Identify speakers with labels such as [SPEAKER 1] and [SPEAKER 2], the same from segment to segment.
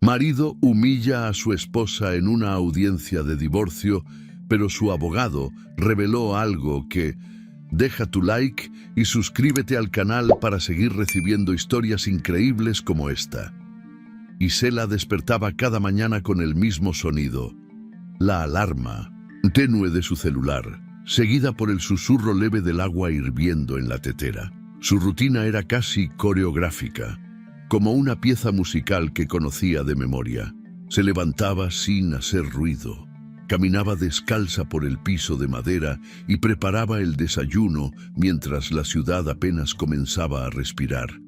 [SPEAKER 1] Marido humilla a su esposa en una audiencia de divorcio, pero su abogado reveló algo que... Deja tu like y suscríbete al canal para seguir recibiendo historias increíbles como esta. Isela despertaba cada mañana con el mismo sonido. La alarma, tenue de su celular, seguida por el susurro leve del agua hirviendo en la tetera. Su rutina era casi coreográfica, como una pieza musical que conocía de memoria. Se levantaba sin hacer ruido. Caminaba descalza por el piso de madera y preparaba el desayuno mientras la ciudad apenas comenzaba a respirar.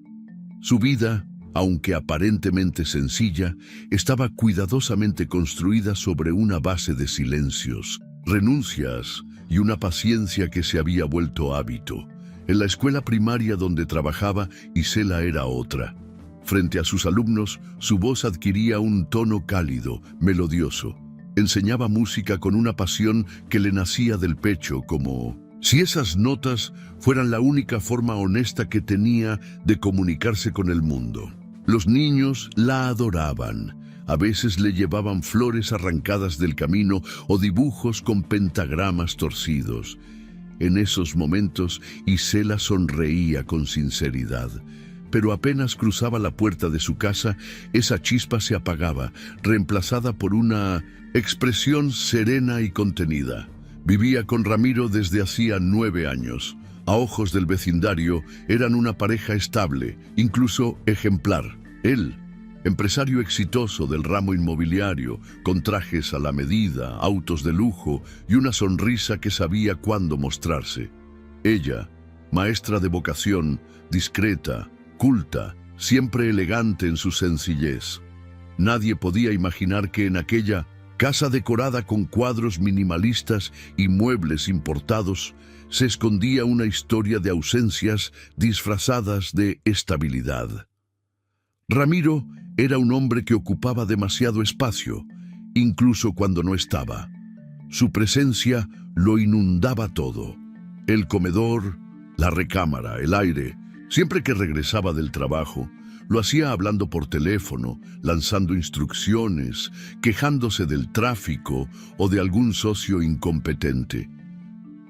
[SPEAKER 1] Su vida, aunque aparentemente sencilla, estaba cuidadosamente construida sobre una base de silencios, renuncias y una paciencia que se había vuelto hábito. En la escuela primaria donde trabajaba, Isela era otra. Frente a sus alumnos, su voz adquiría un tono cálido, melodioso. Enseñaba música con una pasión que le nacía del pecho, como si esas notas fueran la única forma honesta que tenía de comunicarse con el mundo. Los niños la adoraban. A veces le llevaban flores arrancadas del camino o dibujos con pentagramas torcidos. En esos momentos, Isela sonreía con sinceridad. Pero apenas cruzaba la puerta de su casa, esa chispa se apagaba, reemplazada por una expresión serena y contenida. Vivía con Ramiro desde hacía 9 años. A ojos del vecindario, eran una pareja estable, incluso ejemplar. Él, empresario exitoso del ramo inmobiliario, con trajes a la medida, autos de lujo y una sonrisa que sabía cuándo mostrarse. Ella, maestra de vocación, discreta, culta, siempre elegante en su sencillez. Nadie podía imaginar que en aquella casa decorada con cuadros minimalistas y muebles importados se escondía una historia de ausencias disfrazadas de estabilidad. Ramiro era un hombre que ocupaba demasiado espacio, incluso cuando no estaba. Su presencia lo inundaba todo. El comedor, la recámara, el aire. Siempre que regresaba del trabajo, lo hacía hablando por teléfono, lanzando instrucciones, quejándose del tráfico o de algún socio incompetente.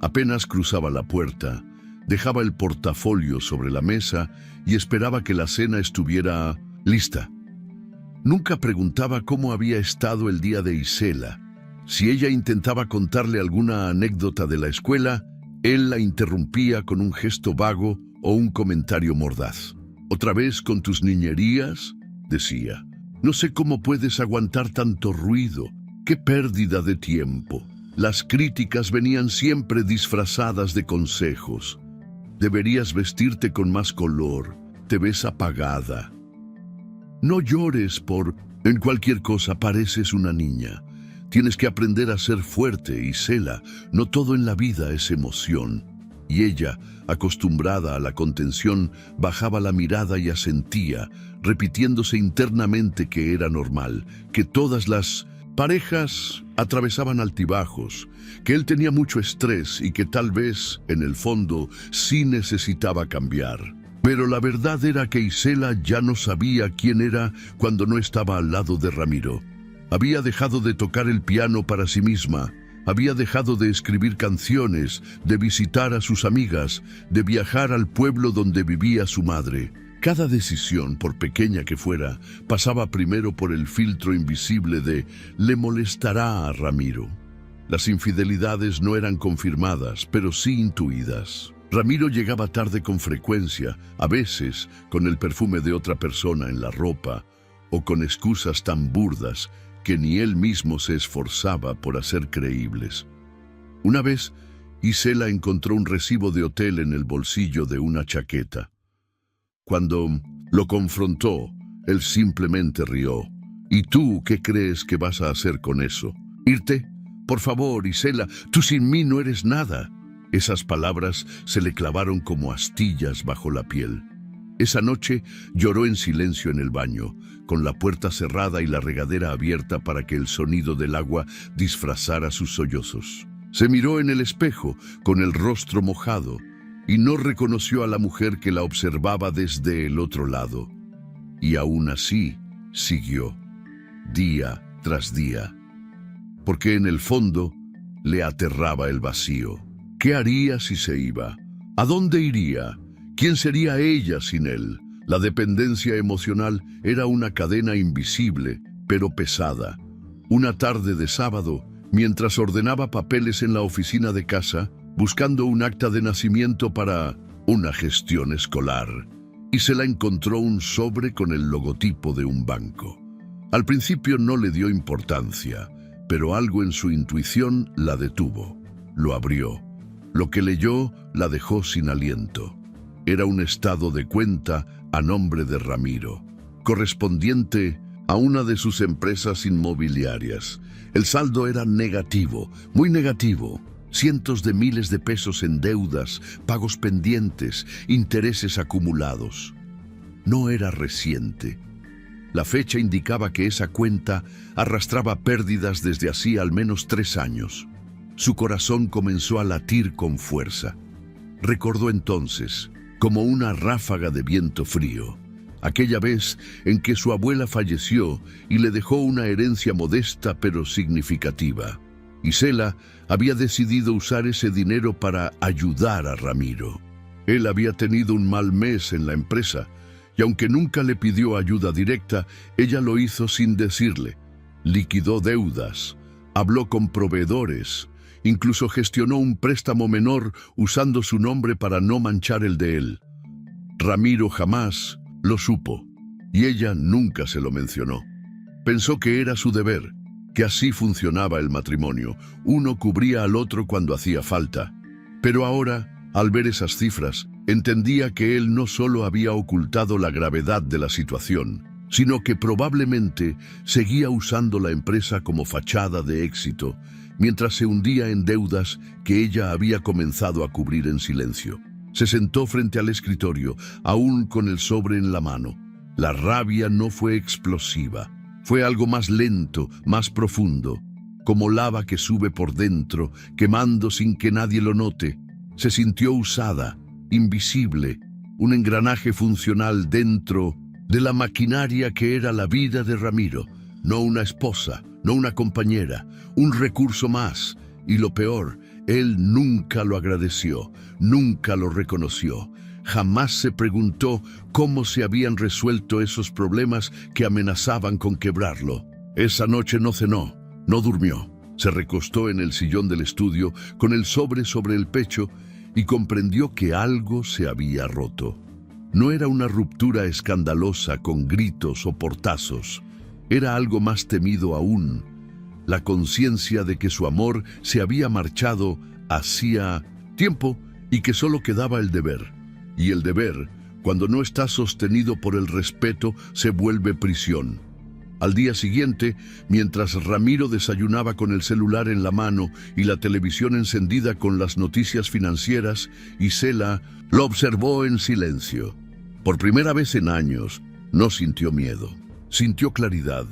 [SPEAKER 1] Apenas cruzaba la puerta, dejaba el portafolio sobre la mesa y esperaba que la cena estuviera lista. Nunca preguntaba cómo había estado el día de Isela. Si ella intentaba contarle alguna anécdota de la escuela, él la interrumpía con un gesto vago o un comentario mordaz. «¿Otra vez con tus niñerías?», decía. «No sé cómo puedes aguantar tanto ruido. ¡Qué pérdida de tiempo!». Las críticas venían siempre disfrazadas de consejos. «Deberías vestirte con más color. Te ves apagada. No llores por... En cualquier cosa pareces una niña. Tienes que aprender a ser fuerte, Isela. No todo en la vida es emoción». Y ella, acostumbrada a la contención, bajaba la mirada y asentía, repitiéndose internamente que era normal, que todas las parejas atravesaban altibajos, que él tenía mucho estrés y que tal vez, en el fondo, sí necesitaba cambiar. Pero la verdad era que Isela ya no sabía quién era cuando no estaba al lado de Ramiro. Había dejado de tocar el piano para sí misma. Había dejado de escribir canciones, de visitar a sus amigas, de viajar al pueblo donde vivía su madre. Cada decisión, por pequeña que fuera, pasaba primero por el filtro invisible de «le molestará a Ramiro». Las infidelidades no eran confirmadas, pero sí intuidas. Ramiro llegaba tarde con frecuencia, a veces con el perfume de otra persona en la ropa, o con excusas tan burdas que ni él mismo se esforzaba por hacer creíbles. Una vez, Isela encontró un recibo de hotel en el bolsillo de una chaqueta. Cuando lo confrontó, él simplemente rió. «¿Y tú qué crees que vas a hacer con eso? ¿Irte? Por favor, Isela, tú sin mí no eres nada». Esas palabras se le clavaron como astillas bajo la piel. Esa noche lloró en silencio en el baño, con la puerta cerrada y la regadera abierta para que el sonido del agua disfrazara sus sollozos. Se miró en el espejo, con el rostro mojado, y no reconoció a la mujer que la observaba desde el otro lado. Y aún así, siguió. día tras día, porque en el fondo le aterraba el vacío. ¿Qué haría si se iba? ¿A dónde iría? ¿Quién sería ella sin él? La dependencia emocional era una cadena invisible, pero pesada. Una tarde de sábado, mientras ordenaba papeles en la oficina de casa, buscando un acta de nacimiento para una gestión escolar, y se la encontró un sobre con el logotipo de un banco. Al principio no le dio importancia, pero algo en su intuición la detuvo. Lo abrió. Lo que leyó la dejó sin aliento. Era un estado de cuenta a nombre de Ramiro, correspondiente a una de sus empresas inmobiliarias. El saldo era negativo, muy negativo. Cientos de miles de pesos en deudas, pagos pendientes, intereses acumulados. No era reciente. La fecha indicaba que esa cuenta arrastraba pérdidas desde hacía al menos 3 años. Su corazón comenzó a latir con fuerza. Recordó entonces, como una ráfaga de viento frío, aquella vez en que su abuela falleció y le dejó una herencia modesta pero significativa. Isela había decidido usar ese dinero para ayudar a Ramiro. Él había tenido un mal mes en la empresa, y aunque nunca le pidió ayuda directa, ella lo hizo sin decirle. Liquidó deudas, habló con proveedores, incluso gestionó un préstamo menor usando su nombre para no manchar el de él. Ramiro jamás lo supo, y ella nunca se lo mencionó. Pensó que era su deber, que así funcionaba el matrimonio. Uno cubría al otro cuando hacía falta. Pero ahora, al ver esas cifras, entendía que él no solo había ocultado la gravedad de la situación, sino que probablemente seguía usando la empresa como fachada de éxito, mientras se hundía en deudas que ella había comenzado a cubrir en silencio. Se sentó frente al escritorio, aún con el sobre en la mano. La rabia no fue explosiva. Fue algo más lento, más profundo, como lava que sube por dentro, quemando sin que nadie lo note. Se sintió usada, invisible, un engranaje funcional dentro de la maquinaria que era la vida de Ramiro. No una esposa, no una compañera, un recurso más. Y lo peor, él nunca lo agradeció, nunca lo reconoció. Jamás se preguntó cómo se habían resuelto esos problemas que amenazaban con quebrarlo. Esa noche no cenó, no durmió. Se recostó en el sillón del estudio con el sobre el pecho y comprendió que algo se había roto. No era una ruptura escandalosa con gritos o portazos. Era algo más temido aún. La conciencia de que su amor se había marchado hacía tiempo y que solo quedaba el deber. Y el deber, cuando no está sostenido por el respeto, se vuelve prisión. Al día siguiente, mientras Ramiro desayunaba con el celular en la mano y la televisión encendida con las noticias financieras, Isela lo observó en silencio. Por primera vez en años, no sintió miedo, sintió claridad,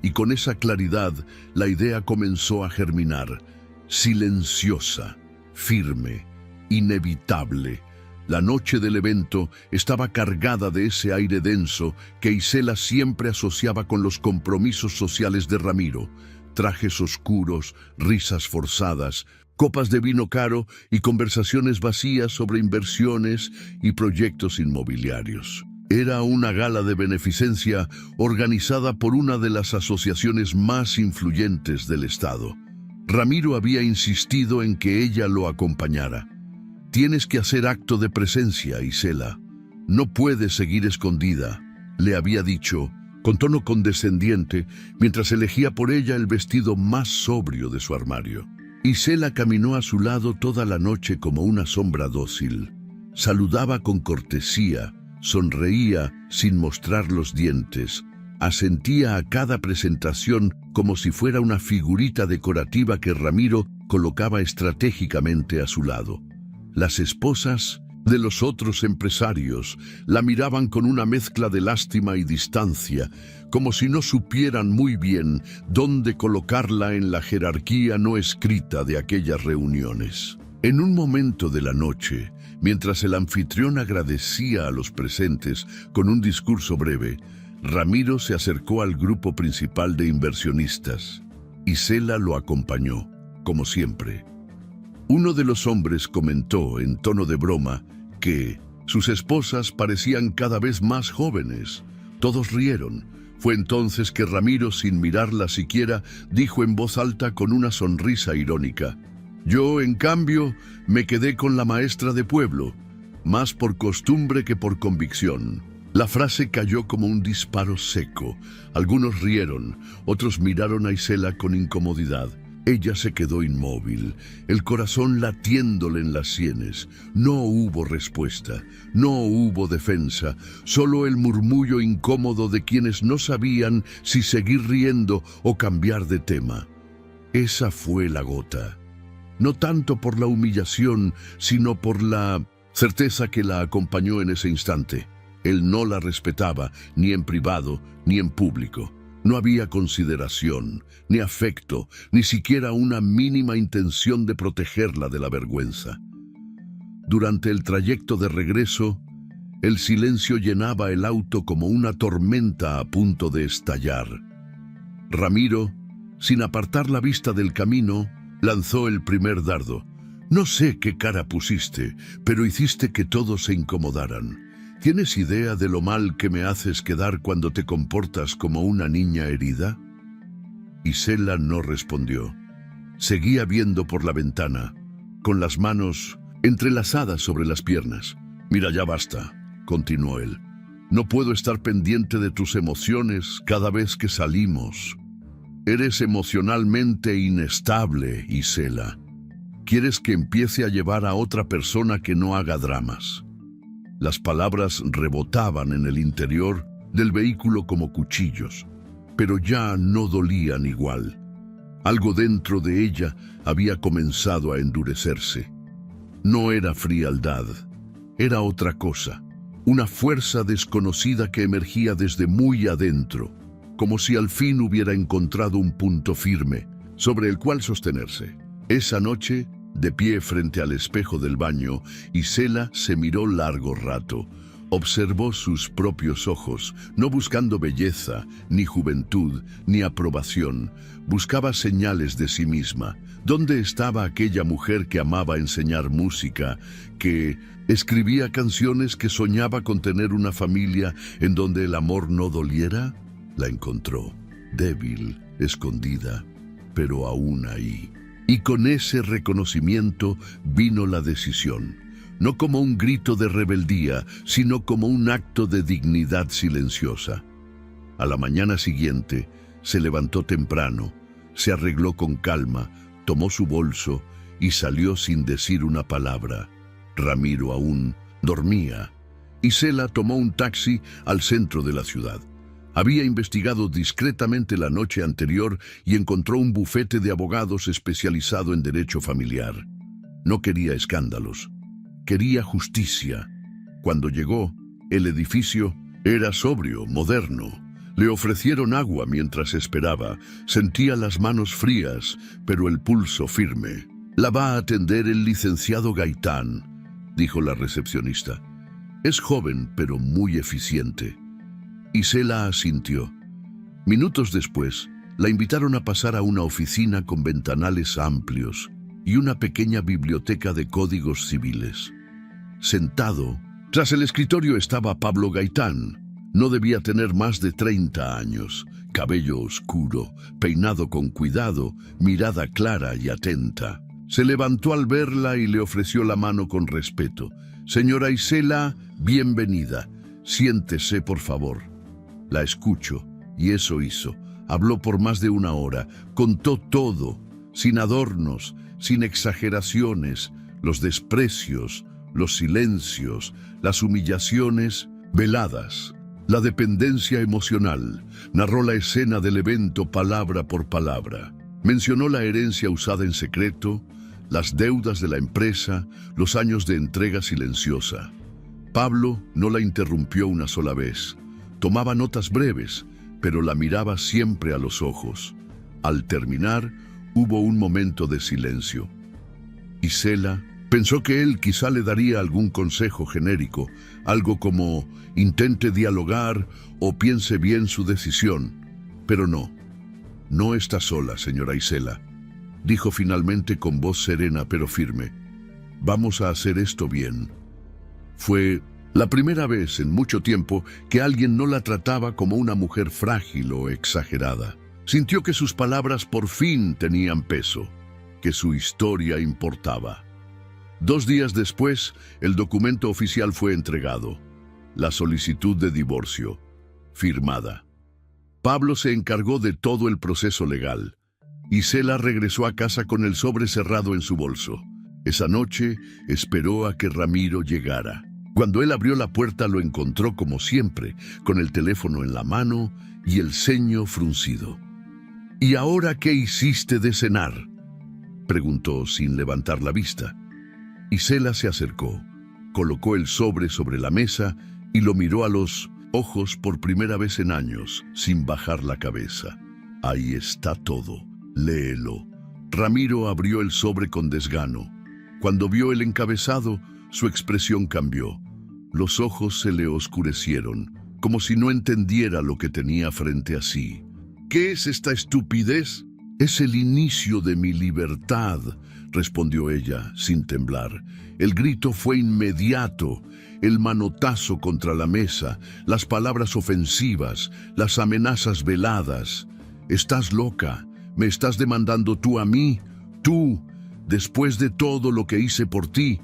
[SPEAKER 1] y con esa claridad la idea comenzó a germinar, silenciosa, firme, inevitable. La noche del evento estaba cargada de ese aire denso que Isela siempre asociaba con los compromisos sociales de Ramiro. Trajes oscuros, risas forzadas, copas de vino caro y conversaciones vacías sobre inversiones y proyectos inmobiliarios. Era una gala de beneficencia organizada por una de las asociaciones más influyentes del estado. Ramiro había insistido en que ella lo acompañara. «Tienes que hacer acto de presencia, Isela. No puedes seguir escondida», le había dicho, con tono condescendiente, mientras elegía por ella el vestido más sobrio de su armario. Isela caminó a su lado toda la noche como una sombra dócil. Saludaba con cortesía, sonreía sin mostrar los dientes, asentía a cada presentación como si fuera una figurita decorativa que Ramiro colocaba estratégicamente a su lado. Las esposas de los otros empresarios la miraban con una mezcla de lástima y distancia, como si no supieran muy bien dónde colocarla en la jerarquía no escrita de aquellas reuniones. En un momento de la noche, mientras el anfitrión agradecía a los presentes con un discurso breve, Ramiro se acercó al grupo principal de inversionistas. Isela lo acompañó, como siempre. Uno de los hombres comentó en tono de broma que sus esposas parecían cada vez más jóvenes. Todos rieron. Fue entonces que Ramiro, sin mirarla siquiera, dijo en voz alta con una sonrisa irónica: «Yo, en cambio, me quedé con la maestra de pueblo, más por costumbre que por convicción». La frase cayó como un disparo seco. Algunos rieron, otros miraron a Isela con incomodidad. Ella se quedó inmóvil, el corazón latiéndole en las sienes. No hubo respuesta, no hubo defensa, solo el murmullo incómodo de quienes no sabían si seguir riendo o cambiar de tema. Esa fue la gota. No tanto por la humillación, sino por la certeza que la acompañó en ese instante. Él no la respetaba, ni en privado, ni en público. No había consideración, ni afecto, ni siquiera una mínima intención de protegerla de la vergüenza. Durante el trayecto de regreso, el silencio llenaba el auto como una tormenta a punto de estallar. Ramiro, sin apartar la vista del camino, lanzó el primer dardo. «No sé qué cara pusiste, pero hiciste que todos se incomodaran. ¿Tienes idea de lo mal que me haces quedar cuando te comportas como una niña herida?» Isela no respondió. Seguía viendo por la ventana, con las manos entrelazadas sobre las piernas. «Mira, ya basta», continuó él. «No puedo estar pendiente de tus emociones cada vez que salimos. Eres emocionalmente inestable, Isela. Quieres que empiece a llevar a otra persona que no haga dramas». Las palabras rebotaban en el interior del vehículo como cuchillos, pero ya no dolían igual. Algo dentro de ella había comenzado a endurecerse. No era frialdad, era otra cosa, una fuerza desconocida que emergía desde muy adentro, como si al fin hubiera encontrado un punto firme sobre el cual sostenerse. Esa noche, de pie frente al espejo del baño, Isela se miró largo rato. Observó sus propios ojos, no buscando belleza, ni juventud, ni aprobación. Buscaba señales de sí misma. ¿Dónde estaba aquella mujer que amaba enseñar música, que escribía canciones, que soñaba con tener una familia en donde el amor no doliera? La encontró, débil, escondida, pero aún ahí. Y con ese reconocimiento vino la decisión, no como un grito de rebeldía, sino como un acto de dignidad silenciosa. A la mañana siguiente, se levantó temprano, se arregló con calma, tomó su bolso y salió sin decir una palabra. Ramiro aún dormía. Isela tomó un taxi al centro de la ciudad. Había investigado discretamente la noche anterior y encontró un bufete de abogados especializado en derecho familiar. No quería escándalos, quería justicia. Cuando llegó, el edificio era sobrio, moderno. Le ofrecieron agua mientras esperaba. Sentía las manos frías, pero el pulso firme. «La va a atender el licenciado Gaitán», dijo la recepcionista. «Es joven, pero muy eficiente». Isela asintió. Minutos después, la invitaron a pasar a una oficina con ventanales amplios y una pequeña biblioteca de códigos civiles. Sentado, tras el escritorio estaba Pablo Gaitán. No debía tener más de 30 años, cabello oscuro, peinado con cuidado, mirada clara y atenta. Se levantó al verla y le ofreció la mano con respeto. «Señora Isela, bienvenida. Siéntese, por favor». La escuchó, y eso hizo. Habló por más de una hora, contó todo, sin adornos, sin exageraciones, los desprecios, los silencios, las humillaciones veladas, la dependencia emocional. Narró la escena del evento palabra por palabra. Mencionó la herencia usada en secreto, las deudas de la empresa, los años de entrega silenciosa. Pablo no la interrumpió una sola vez. Tomaba notas breves, pero la miraba siempre a los ojos. Al terminar, hubo un momento de silencio. Isela Pensó que él quizá le daría algún consejo genérico, algo como intente dialogar o piense bien su decisión. Pero no, no está sola, señora Isela, dijo finalmente con voz serena pero firme. Vamos a hacer esto bien. Fue la primera vez en mucho tiempo que alguien no la trataba como una mujer frágil o exagerada. Sintió que sus palabras por fin tenían peso, que su historia importaba. 2 días después, el documento oficial fue entregado, la solicitud de divorcio, firmada. Pablo se encargó de todo el proceso legal. Isela regresó a casa con el sobre cerrado en su bolso. Esa noche esperó a que Ramiro llegara. Cuando él abrió la puerta lo encontró como siempre, con el teléfono en la mano y el ceño fruncido. ¿Y ahora qué hiciste de cenar?, preguntó sin levantar la vista. Isela se acercó, colocó el sobre la mesa y lo miró a los ojos por primera vez en años, sin bajar la cabeza. Ahí está todo, léelo. Ramiro abrió el sobre con desgano. Cuando vio el encabezado, su expresión cambió. Los ojos se le oscurecieron, como si no entendiera lo que tenía frente a sí. ¿Qué es esta estupidez? Es el inicio de mi libertad, respondió ella, sin temblar. El grito fue inmediato, el manotazo contra la mesa, las palabras ofensivas, las amenazas veladas. Estás loca, me estás demandando tú a mí, tú. Después de todo lo que hice por ti,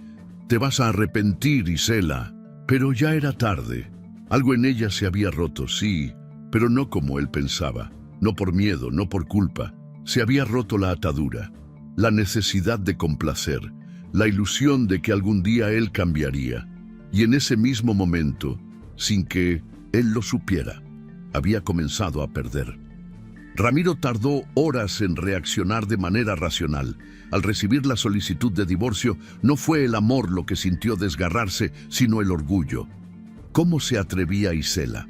[SPEAKER 1] te vas a arrepentir, Isela. Pero ya era tarde. Algo en ella se había roto, sí, pero no como él pensaba. No por miedo, no por culpa. Se había roto la atadura, la necesidad de complacer, la ilusión de que algún día él cambiaría. Y en ese mismo momento, sin que él lo supiera, había comenzado a perder. Ramiro tardó horas en reaccionar de manera racional. Al recibir la solicitud de divorcio, no fue el amor lo que sintió desgarrarse, sino el orgullo. ¿Cómo se atrevía Isela?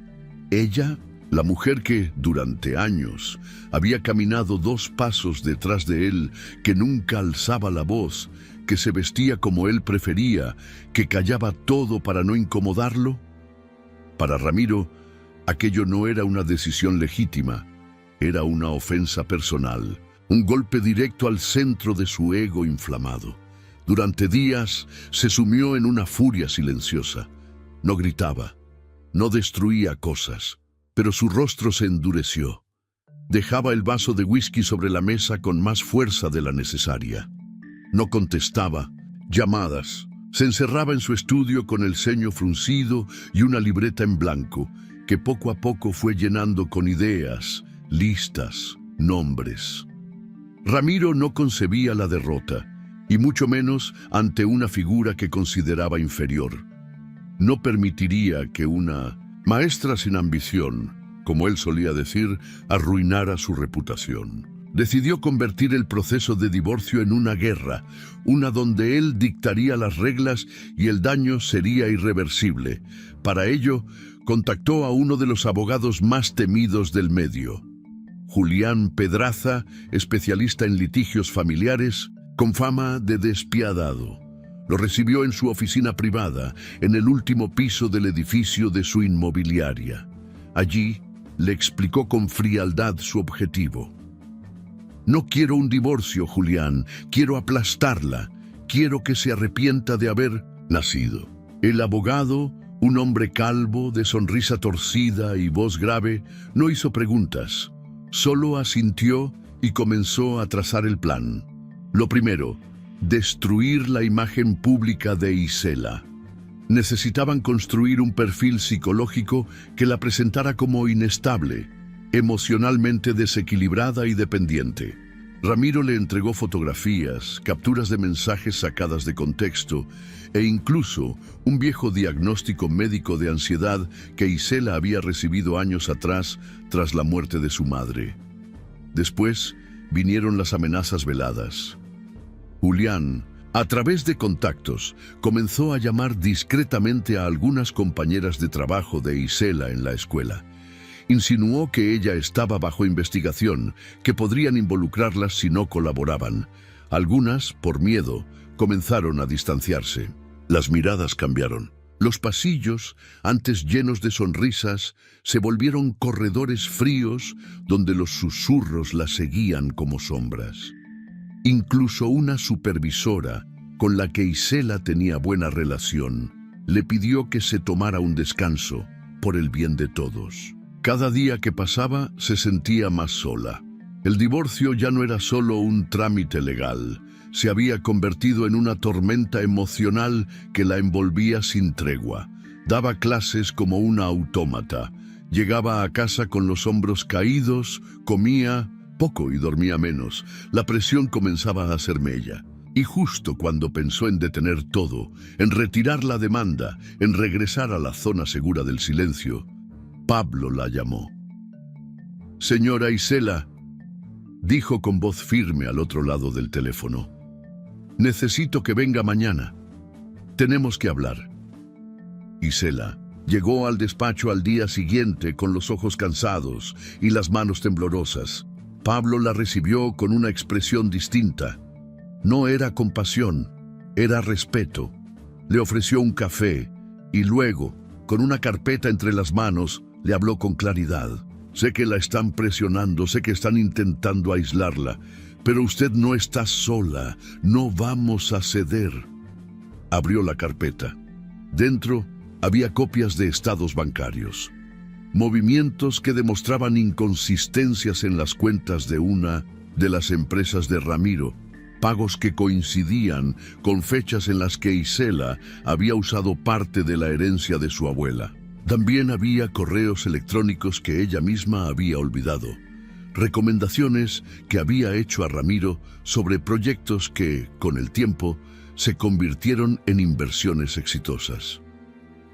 [SPEAKER 1] Ella, la mujer que, durante años, había caminado 2 pasos detrás de él, que nunca alzaba la voz, que se vestía como él prefería, que callaba todo para no incomodarlo. Para Ramiro, aquello no era una decisión legítima. Era una ofensa personal, un golpe directo al centro de su ego inflamado. Durante días se sumió en una furia silenciosa. No gritaba, no destruía cosas, pero su rostro se endureció. Dejaba el vaso de whisky sobre la mesa con más fuerza de la necesaria. No contestaba llamadas. Se encerraba en su estudio con el ceño fruncido y una libreta en blanco, que poco a poco fue llenando con ideas, listas, nombres. Ramiro no concebía la derrota, y mucho menos ante una figura que consideraba inferior. No permitiría que una maestra sin ambición, como él solía decir, arruinara su reputación. Decidió convertir el proceso de divorcio en una guerra, una donde él dictaría las reglas y el daño sería irreversible. Para ello, contactó a uno de los abogados más temidos del medio, Julián Pedraza, especialista en litigios familiares, con fama de despiadado. Lo recibió en su oficina privada, en el último piso del edificio de su inmobiliaria. Allí le explicó con frialdad su objetivo. No quiero un divorcio, Julián, quiero aplastarla, quiero que se arrepienta de haber nacido. El abogado, un hombre calvo, de sonrisa torcida y voz grave, no hizo preguntas. Solo asintió y comenzó a trazar el plan. Lo primero, destruir la imagen pública de Isela. Necesitaban construir un perfil psicológico que la presentara como inestable, emocionalmente desequilibrada y dependiente. Ramiro le entregó fotografías, capturas de mensajes sacadas de contexto e incluso un viejo diagnóstico médico de ansiedad que Isela había recibido años atrás tras la muerte de su madre. Después vinieron las amenazas veladas. Julián, a través de contactos, comenzó a llamar discretamente a algunas compañeras de trabajo de Isela en la escuela. Insinuó que ella estaba bajo investigación, que podrían involucrarlas si no colaboraban. Algunas, por miedo, comenzaron a distanciarse. Las miradas cambiaron. Los pasillos, antes llenos de sonrisas, se volvieron corredores fríos donde los susurros la seguían como sombras. Incluso una supervisora, con la que Isela tenía buena relación, le pidió que se tomara un descanso por el bien de todos. Cada día que pasaba se sentía más sola. El divorcio ya no era solo un trámite legal, se había convertido en una tormenta emocional que la envolvía sin tregua. Daba clases como una autómata. Llegaba a casa con los hombros caídos, comía poco y dormía menos. La presión comenzaba a hacer mella. Y justo cuando pensó en detener todo, en retirar la demanda, en regresar a la zona segura del silencio, Pablo la llamó. «Señora Isela», dijo con voz firme al otro lado del teléfono, «necesito que venga mañana. Tenemos que hablar». Isela llegó al despacho al día siguiente con los ojos cansados y las manos temblorosas. Pablo la recibió con una expresión distinta. No era compasión, era respeto. Le ofreció un café y luego, con una carpeta entre las manos, le habló con claridad. «Sé que la están presionando, sé que están intentando aislarla, pero usted no está sola, no vamos a ceder». Abrió la carpeta. Dentro había copias de estados bancarios, movimientos que demostraban inconsistencias en las cuentas de una de las empresas de Ramiro, pagos que coincidían con fechas en las que Isela había usado parte de la herencia de su abuela. También había correos electrónicos que ella misma había olvidado, recomendaciones que había hecho a Ramiro sobre proyectos que, con el tiempo, se convirtieron en inversiones exitosas.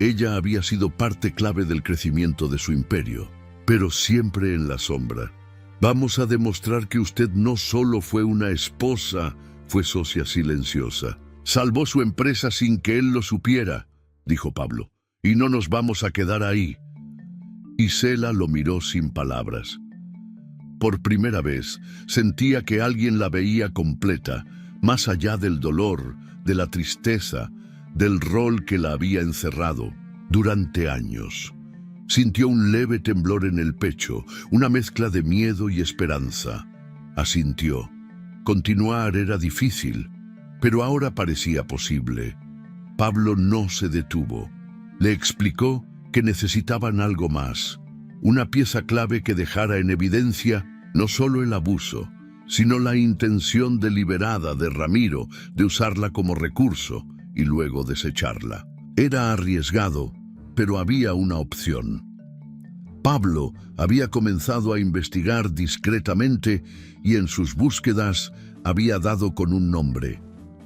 [SPEAKER 1] Ella había sido parte clave del crecimiento de su imperio, pero siempre en la sombra. «Vamos a demostrar que usted no solo fue una esposa, fue socia silenciosa. Salvó su empresa sin que él lo supiera», dijo Pablo, «y no nos vamos a quedar ahí». Isela lo miró sin palabras. Por primera vez sentía que alguien la veía completa, más allá del dolor, de la tristeza, del rol que la había encerrado durante años. Sintió un leve temblor en el pecho, una mezcla de miedo y esperanza. Asintió. Continuar era difícil, pero ahora parecía posible. Pablo no se detuvo. Le explicó que necesitaban algo más, una pieza clave que dejara en evidencia no solo el abuso, sino la intención deliberada de Ramiro de usarla como recurso y luego desecharla. Era arriesgado, pero había una opción. Pablo había comenzado a investigar discretamente y en sus búsquedas había dado con un nombre: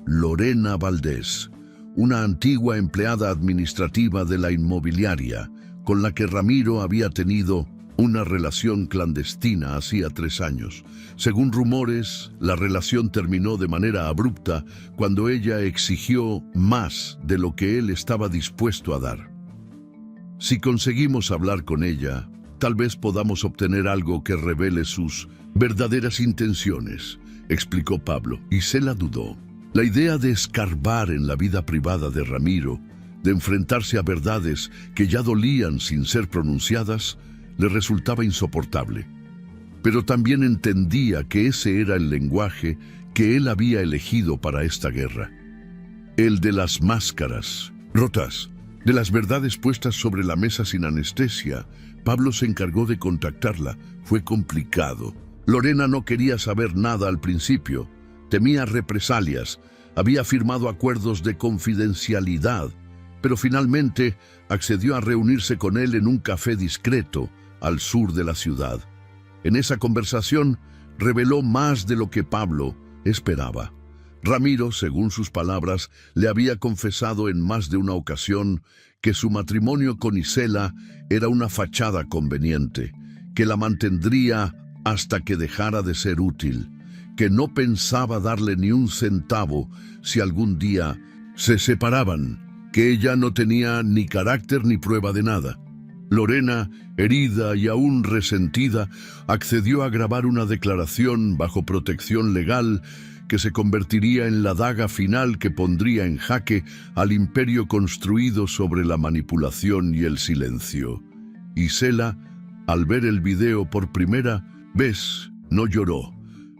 [SPEAKER 1] Lorena Valdés, una antigua empleada administrativa de la inmobiliaria con la que Ramiro había tenido una relación clandestina hacía 3 años. Según rumores, la relación terminó de manera abrupta cuando ella exigió más de lo que él estaba dispuesto a dar. «Si conseguimos hablar con ella, tal vez podamos obtener algo que revele sus verdaderas intenciones», explicó Pablo. Isela dudó. La idea de escarbar en la vida privada de Ramiro, de enfrentarse a verdades que ya dolían sin ser pronunciadas, le resultaba insoportable. Pero también entendía que ese era el lenguaje que él había elegido para esta guerra. El de las máscaras rotas, de las verdades puestas sobre la mesa sin anestesia. Pablo se encargó de contactarla. Fue complicado. Lorena no quería saber nada al principio. Temía represalias. Había firmado acuerdos de confidencialidad, pero finalmente accedió a reunirse con él en un café discreto al sur de la ciudad. En esa conversación reveló más de lo que Pablo esperaba. Ramiro, según sus palabras, le había confesado en más de una ocasión que su matrimonio con Isela era una fachada conveniente, que la mantendría hasta que dejara de ser útil, que no pensaba darle ni un centavo si algún día se separaban, que ella no tenía ni carácter ni prueba de nada. Lorena, herida y aún resentida, accedió a grabar una declaración bajo protección legal que se convertiría en la daga final que pondría en jaque al imperio construido sobre la manipulación y el silencio. Isela, al ver el video por primera vez, no lloró,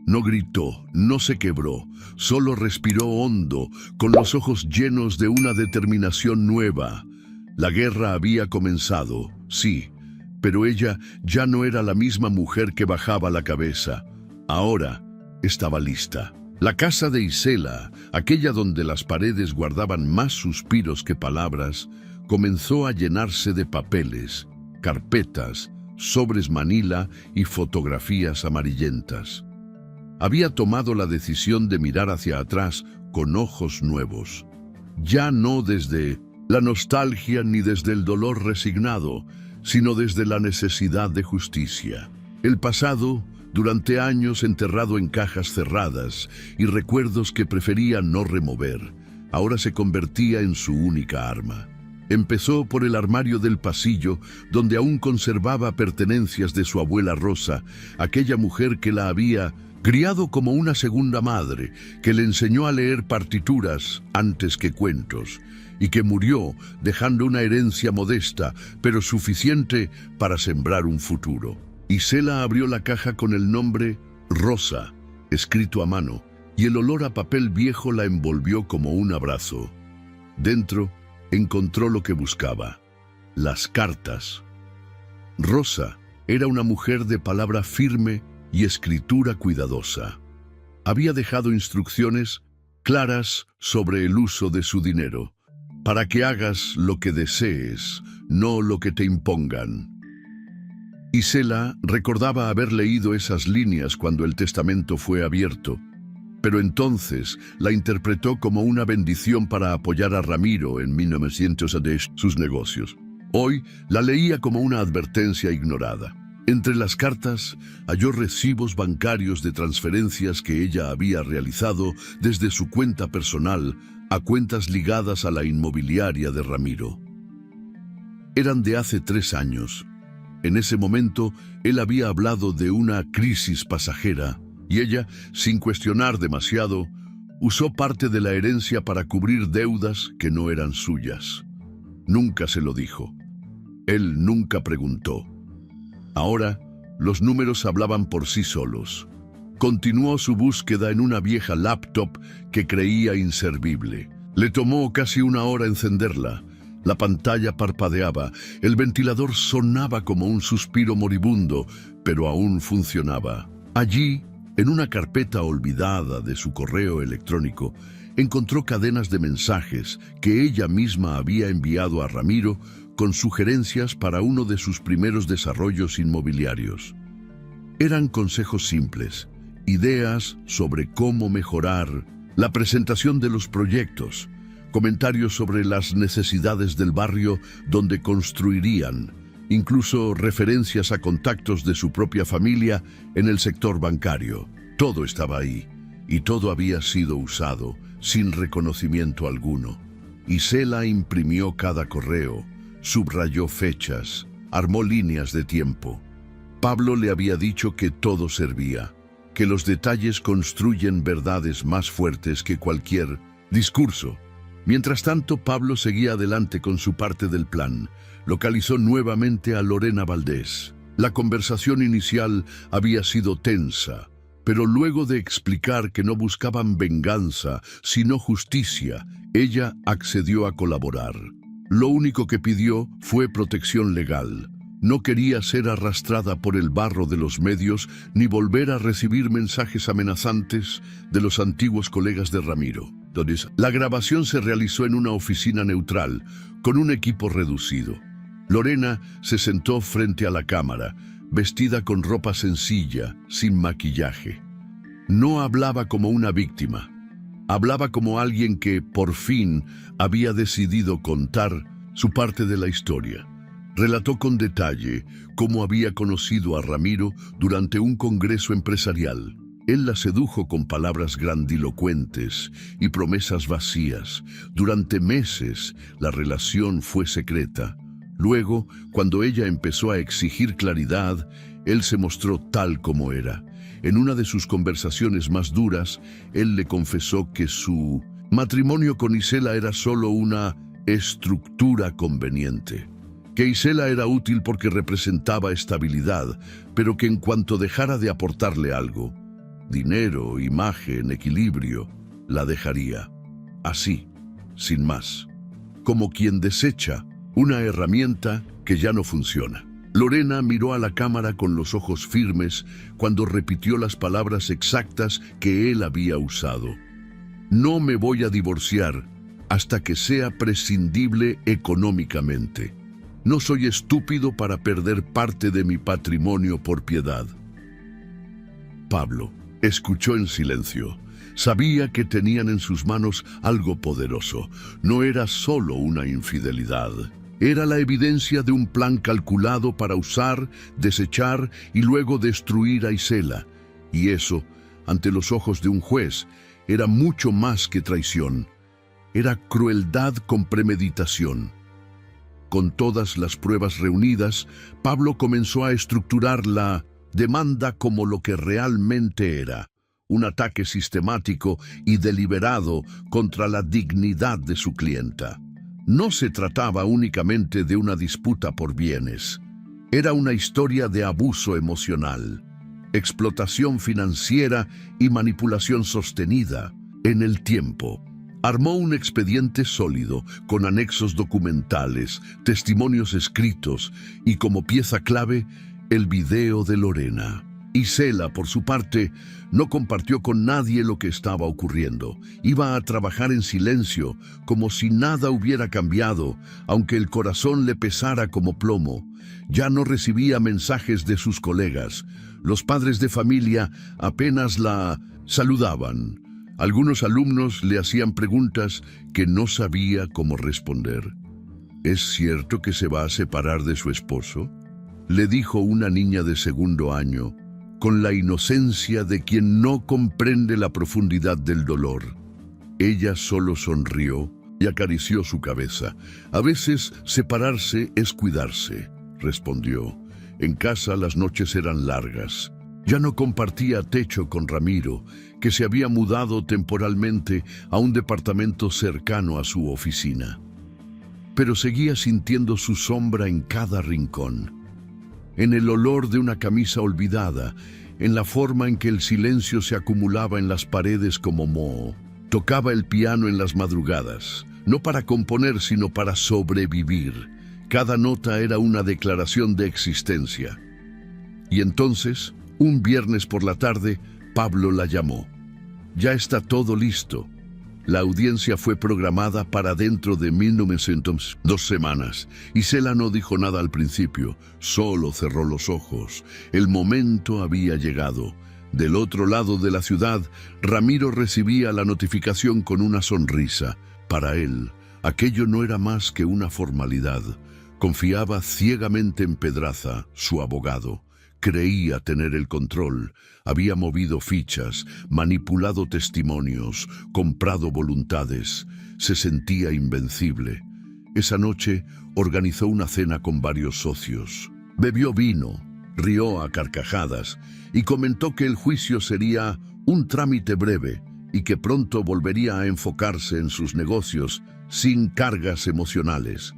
[SPEAKER 1] no gritó, no se quebró, solo respiró hondo, con los ojos llenos de una determinación nueva. La guerra había comenzado, sí, pero ella ya no era la misma mujer que bajaba la cabeza. Ahora estaba lista. La casa de Isela, aquella donde las paredes guardaban más suspiros que palabras, comenzó a llenarse de papeles, carpetas, sobres manila y fotografías amarillentas. Había tomado la decisión de mirar hacia atrás con ojos nuevos. Ya no desde la nostalgia ni desde el dolor resignado, sino desde la necesidad de justicia. El pasado, durante años enterrado en cajas cerradas y recuerdos que prefería no remover, ahora se convertía en su única arma. Empezó por el armario del pasillo, donde aún conservaba pertenencias de su abuela Rosa, aquella mujer que la había criado como una segunda madre, que le enseñó a leer partituras antes que cuentos, y que murió dejando una herencia modesta, pero suficiente para sembrar un futuro. Isela abrió la caja con el nombre Rosa, escrito a mano, y el olor a papel viejo la envolvió como un abrazo. Dentro encontró lo que buscaba: las cartas. Rosa era una mujer de palabra firme y escritura cuidadosa. Había dejado instrucciones claras sobre el uso de su dinero, para que hagas lo que desees, no lo que te impongan. Isela recordaba haber leído esas líneas cuando el testamento fue abierto, pero entonces la interpretó como una bendición para apoyar a Ramiro en 1910 sus negocios. Hoy la leía como una advertencia ignorada. Entre las cartas halló recibos bancarios de transferencias que ella había realizado desde su cuenta personal a cuentas ligadas a la inmobiliaria de Ramiro. Eran de hace 3 años. En ese momento, él había hablado de una crisis pasajera y ella, sin cuestionar demasiado, usó parte de la herencia para cubrir deudas que no eran suyas. Nunca se lo dijo. Él nunca preguntó. Ahora, los números hablaban por sí solos. Continuó su búsqueda en una vieja laptop que creía inservible. Le tomó casi 1 hora encenderla. La pantalla parpadeaba, el ventilador sonaba como un suspiro moribundo, pero aún funcionaba. Allí, en una carpeta olvidada de su correo electrónico, encontró cadenas de mensajes que ella misma había enviado a Ramiro con sugerencias para uno de sus primeros desarrollos inmobiliarios. Eran consejos simples, ideas sobre cómo mejorar la presentación de los proyectos, comentarios sobre las necesidades del barrio donde construirían, incluso referencias a contactos de su propia familia en el sector bancario. Todo estaba ahí, y todo había sido usado sin reconocimiento alguno. Isela imprimió cada correo, subrayó fechas, armó líneas de tiempo. Pablo le había dicho que todo servía, que los detalles construyen verdades más fuertes que cualquier discurso. Mientras tanto, Pablo seguía adelante con su parte del plan. Localizó nuevamente a Lorena Valdés. La conversación inicial había sido tensa, pero luego de explicar que no buscaban venganza, sino justicia, ella accedió a colaborar. Lo único que pidió fue protección legal. No quería ser arrastrada por el barro de los medios ni volver a recibir mensajes amenazantes de los antiguos colegas de Ramiro. La grabación se realizó en una oficina neutral, con un equipo reducido. Lorena se sentó frente a la cámara, vestida con ropa sencilla, sin maquillaje. No hablaba como una víctima. Hablaba como alguien que, por fin, había decidido contar su parte de la historia. Relató con detalle cómo había conocido a Ramiro durante un congreso empresarial. Él la sedujo con palabras grandilocuentes y promesas vacías. Durante meses, la relación fue secreta. Luego, cuando ella empezó a exigir claridad, él se mostró tal como era. En una de sus conversaciones más duras, él le confesó que su matrimonio con Isela era solo una estructura conveniente, que Isela era útil porque representaba estabilidad, pero que en cuanto dejara de aportarle algo, dinero, imagen, equilibrio, la dejaría, así, sin más, como quien desecha una herramienta que ya no funciona. Lorena miró a la cámara con los ojos firmes cuando repitió las palabras exactas que él había usado. No me voy a divorciar hasta que sea prescindible económicamente. No soy estúpido para perder parte de mi patrimonio por piedad. Pablo escuchó en silencio. Sabía que tenían en sus manos algo poderoso. No era solo una infidelidad. Era la evidencia de un plan calculado para usar, desechar y luego destruir a Isela. Y eso, ante los ojos de un juez, era mucho más que traición. Era crueldad con premeditación. Con todas las pruebas reunidas, Pablo comenzó a estructurar la demanda como lo que realmente era: un ataque sistemático y deliberado contra la dignidad de su clienta. No se trataba únicamente de una disputa por bienes. Era una historia de abuso emocional, explotación financiera y manipulación sostenida en el tiempo. Armó un expediente sólido, con anexos documentales, testimonios escritos y, como pieza clave, el video de Lorena. Isela, por su parte, no compartió con nadie lo que estaba ocurriendo. Iba a trabajar en silencio, como si nada hubiera cambiado, aunque el corazón le pesara como plomo. Ya no recibía mensajes de sus colegas. Los padres de familia apenas la saludaban. Algunos alumnos le hacían preguntas que no sabía cómo responder. ¿Es cierto que se va a separar de su esposo?, le dijo una niña de segundo año, con la inocencia de quien no comprende la profundidad del dolor. Ella solo sonrió y acarició su cabeza. A veces separarse es cuidarse, respondió. En casa las noches eran largas. Ya no compartía techo con Ramiro, que se había mudado temporalmente a un departamento cercano a su oficina. Pero seguía sintiendo su sombra en cada rincón, en el olor de una camisa olvidada, en la forma en que el silencio se acumulaba en las paredes como moho. Tocaba el piano en las madrugadas, no para componer, sino para sobrevivir. Cada nota era una declaración de existencia. Y entonces, un viernes por la tarde, Pablo la llamó. Ya está todo listo. La audiencia fue programada para dentro de 2 semanas. Isela no dijo nada al principio, solo cerró los ojos. El momento había llegado. Del otro lado de la ciudad, Ramiro recibía la notificación con una sonrisa. Para él, aquello no era más que una formalidad. Confiaba ciegamente en Pedraza, su abogado. Creía tener el control. Había movido fichas, manipulado testimonios, comprado voluntades. Se sentía invencible. Esa noche organizó una cena con varios socios. Bebió vino, rió a carcajadas y comentó que el juicio sería un trámite breve y que pronto volvería a enfocarse en sus negocios sin cargas emocionales.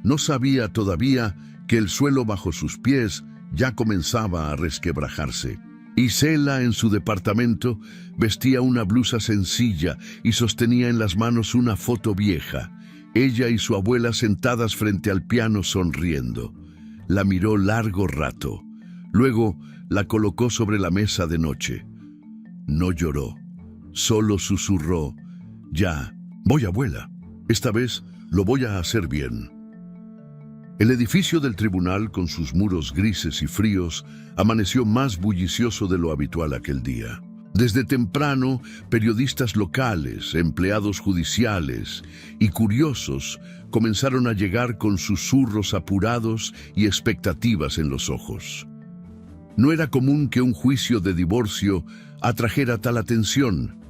[SPEAKER 1] No sabía todavía que el suelo bajo sus pies ya comenzaba a resquebrajarse. Isela, en su departamento, vestía una blusa sencilla y sostenía en las manos una foto vieja. Ella y su abuela sentadas frente al piano sonriendo. La miró largo rato. Luego la colocó sobre la mesa de noche. No lloró, solo susurró: «Ya, voy, abuela. Esta vez lo voy a hacer bien». El edificio del tribunal, con sus muros grises y fríos, amaneció más bullicioso de lo habitual aquel día. Desde temprano, periodistas locales, empleados judiciales y curiosos comenzaron a llegar con susurros apurados y expectativas en los ojos. No era común que un juicio de divorcio atrajera tal atención,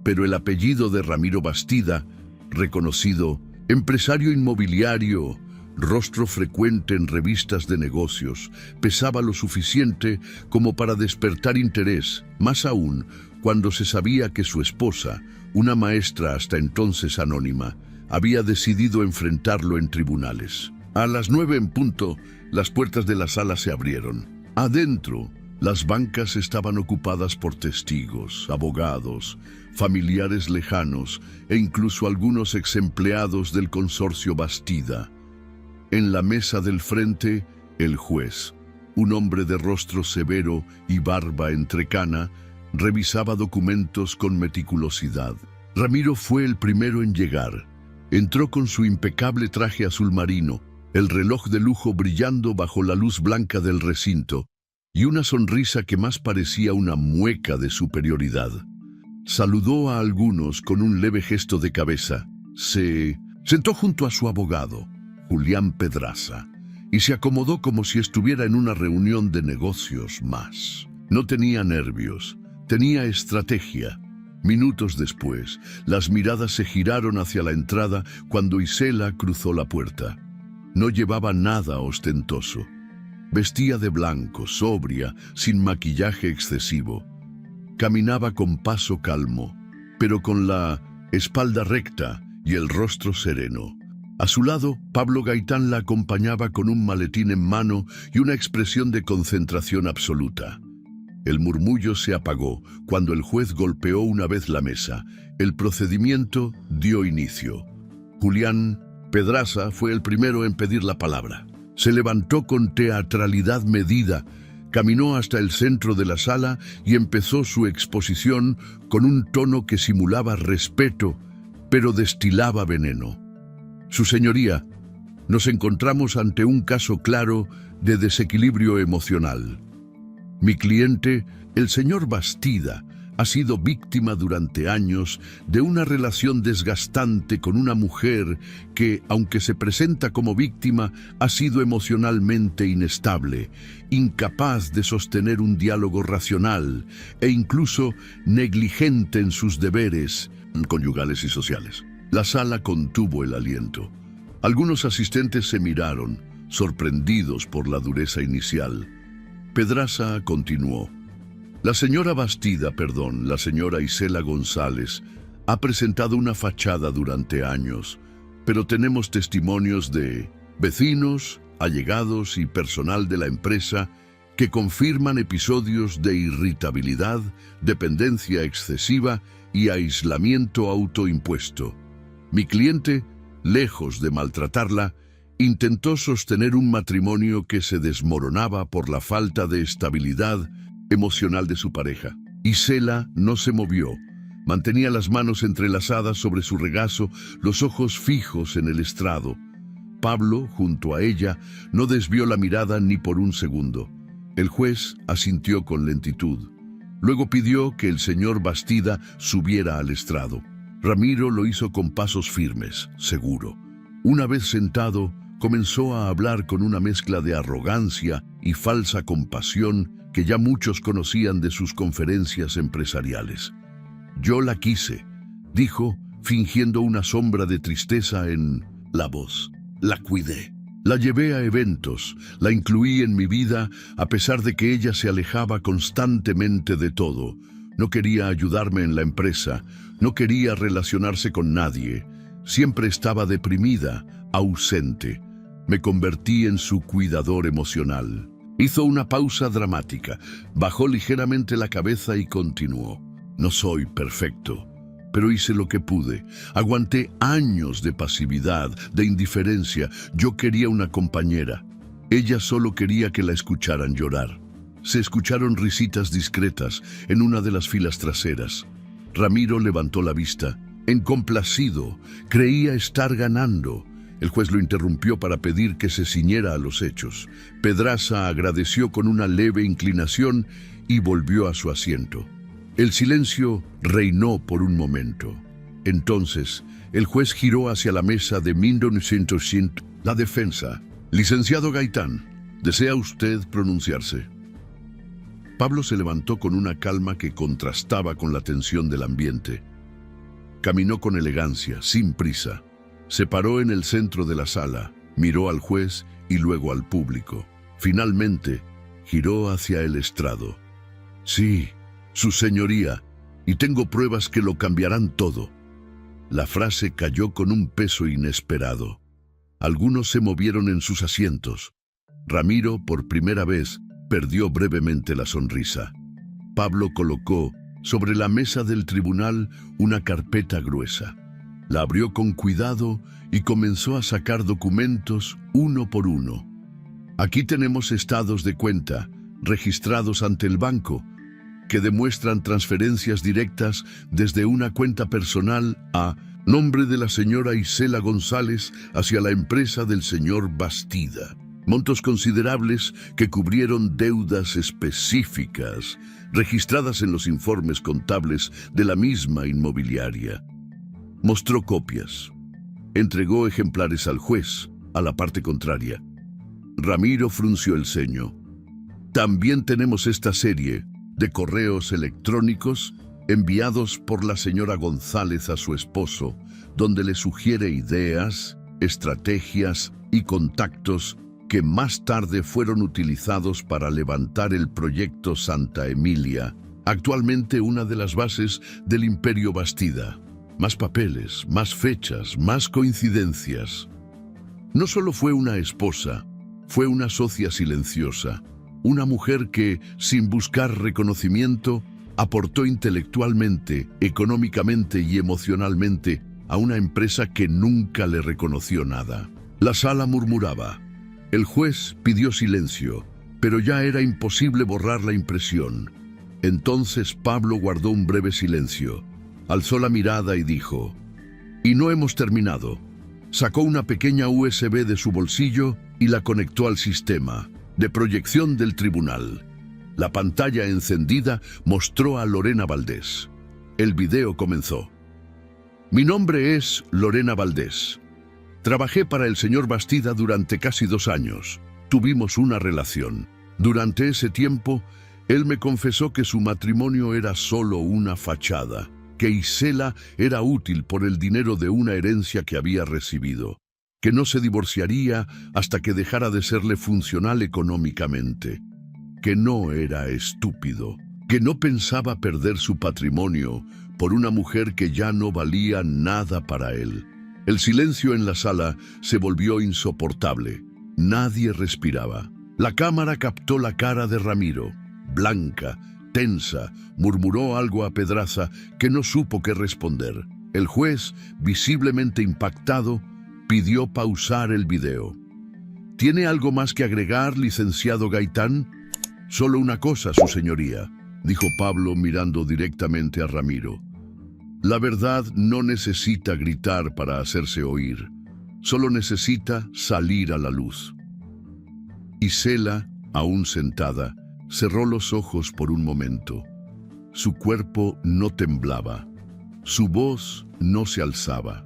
[SPEAKER 1] pero el apellido de Ramiro Bastida, reconocido empresario inmobiliario, rostro frecuente en revistas de negocios, pesaba lo suficiente como para despertar interés, más aún cuando se sabía que su esposa, una maestra hasta entonces anónima, había decidido enfrentarlo en tribunales. A las 9 en punto, las puertas de la sala se abrieron. Adentro, las bancas estaban ocupadas por testigos, abogados, familiares lejanos e incluso algunos exempleados del consorcio Bastida. En la mesa del frente, el juez, un hombre de rostro severo y barba entrecana, revisaba documentos con meticulosidad. Ramiro fue el primero en llegar. Entró con su impecable traje azul marino, el reloj de lujo brillando bajo la luz blanca del recinto, y una sonrisa que más parecía una mueca de superioridad. Saludó a algunos con un leve gesto de cabeza. Se sentó junto a su abogado, Julián Pedraza, y se acomodó como si estuviera en una reunión de negocios más. No tenía nervios, tenía estrategia. Minutos después, las miradas se giraron hacia la entrada cuando Isela cruzó la puerta. No llevaba nada ostentoso. Vestía de blanco, sobria, sin maquillaje excesivo. Caminaba con paso calmo, pero con la espalda recta y el rostro sereno. A su lado, Pablo Gaitán la acompañaba con un maletín en mano y una expresión de concentración absoluta. El murmullo se apagó cuando el juez golpeó una vez la mesa. El procedimiento dio inicio. Julián Pedraza fue el primero en pedir la palabra. Se levantó con teatralidad medida, caminó hasta el centro de la sala y empezó su exposición con un tono que simulaba respeto, pero destilaba veneno. Su señoría, nos encontramos ante un caso claro de desequilibrio emocional. Mi cliente, el señor Bastida, ha sido víctima durante años de una relación desgastante con una mujer que, aunque se presenta como víctima, ha sido emocionalmente inestable, incapaz de sostener un diálogo racional e incluso negligente en sus deberes conyugales y sociales. La sala contuvo el aliento. Algunos asistentes se miraron, sorprendidos por la dureza inicial. Pedraza continuó. La señora Isela González, ha presentado una fachada durante años, pero tenemos testimonios de vecinos, allegados y personal de la empresa que confirman episodios de irritabilidad, dependencia excesiva y aislamiento autoimpuesto. Mi cliente, lejos de maltratarla, intentó sostener un matrimonio que se desmoronaba por la falta de estabilidad emocional de su pareja. Isela no se movió. Mantenía las manos entrelazadas sobre su regazo, los ojos fijos en el estrado. Pablo, junto a ella, no desvió la mirada ni por un segundo. El juez asintió con lentitud. Luego pidió que el señor Bastida subiera al estrado. Ramiro lo hizo con pasos firmes, seguro. Una vez sentado, comenzó a hablar con una mezcla de arrogancia y falsa compasión que ya muchos conocían de sus conferencias empresariales. Yo la quise, dijo, fingiendo una sombra de tristeza en la voz. La cuidé. La llevé a eventos, la incluí en mi vida a pesar de que ella se alejaba constantemente de todo. No quería ayudarme en la empresa, no quería relacionarse con nadie. Siempre estaba deprimida, ausente. Me convertí en su cuidador emocional. Hizo una pausa dramática, bajó ligeramente la cabeza y continuó. No soy perfecto, pero hice lo que pude. Aguanté años de pasividad, de indiferencia. Yo quería una compañera. Ella solo quería que la escucharan llorar. Se escucharon risitas discretas en una de las filas traseras. Ramiro levantó la vista. Encomplacido, creía estar ganando. El juez lo interrumpió para pedir que se ciñera a los hechos. Pedraza agradeció con una leve inclinación y volvió a su asiento. El silencio reinó por un momento. Entonces, el juez giró hacia la mesa de 1900, la defensa. Licenciado Gaitán, ¿desea usted pronunciarse? Pablo se levantó con una calma que contrastaba con la tensión del ambiente. Caminó con elegancia, sin prisa. Se paró en el centro de la sala. Miró al juez y luego al público. Finalmente, giró hacia el estrado. Sí, su señoría, y tengo pruebas que lo cambiarán todo. La frase cayó con un peso inesperado. Algunos se movieron en sus asientos. Ramiro, por primera vez, perdió brevemente la sonrisa. Pablo colocó sobre la mesa del tribunal una carpeta gruesa. La abrió con cuidado y comenzó a sacar documentos uno por uno. Aquí tenemos estados de cuenta, registrados ante el banco, que demuestran transferencias directas desde una cuenta personal a nombre de la señora Isela González hacia la empresa del señor Bastida. Montos considerables que cubrieron deudas específicas, registradas en los informes contables de la misma inmobiliaria. Mostró copias. Entregó ejemplares al juez, a la parte contraria. Ramiro frunció el ceño. También tenemos esta serie de correos electrónicos enviados por la señora González a su esposo, donde le sugiere ideas, estrategias y contactos que más tarde fueron utilizados para levantar el proyecto Santa Emilia, actualmente una de las bases del Imperio Bastida. Más papeles, más fechas, más coincidencias. No solo fue una esposa, fue una socia silenciosa, una mujer que, sin buscar reconocimiento, aportó intelectualmente, económicamente y emocionalmente a una empresa que nunca le reconoció nada. La sala murmuraba. El juez pidió silencio, pero ya era imposible borrar la impresión. Entonces Pablo guardó un breve silencio, alzó la mirada y dijo: «Y no hemos terminado». Sacó una pequeña USB de su bolsillo y la conectó al sistema de proyección del tribunal. La pantalla encendida mostró a Lorena Valdés. El video comenzó. «Mi nombre es Lorena Valdés. Trabajé para el señor Bastida durante casi 2 años. Tuvimos una relación. Durante ese tiempo, él me confesó que su matrimonio era solo una fachada, que Isela era útil por el dinero de una herencia que había recibido, que no se divorciaría hasta que dejara de serle funcional económicamente, que no era estúpido, que no pensaba perder su patrimonio por una mujer que ya no valía nada para él». El silencio en la sala se volvió insoportable. Nadie respiraba. La cámara captó la cara de Ramiro, blanca, tensa, murmuró algo a Pedraza que no supo qué responder. El juez, visiblemente impactado, pidió pausar el video. ¿Tiene algo más que agregar, licenciado Gaitán? Solo una cosa, su señoría, dijo Pablo mirando directamente a Ramiro. La verdad no necesita gritar para hacerse oír, solo necesita salir a la luz. Isela, aún sentada, cerró los ojos por un momento. Su cuerpo no temblaba, su voz no se alzaba.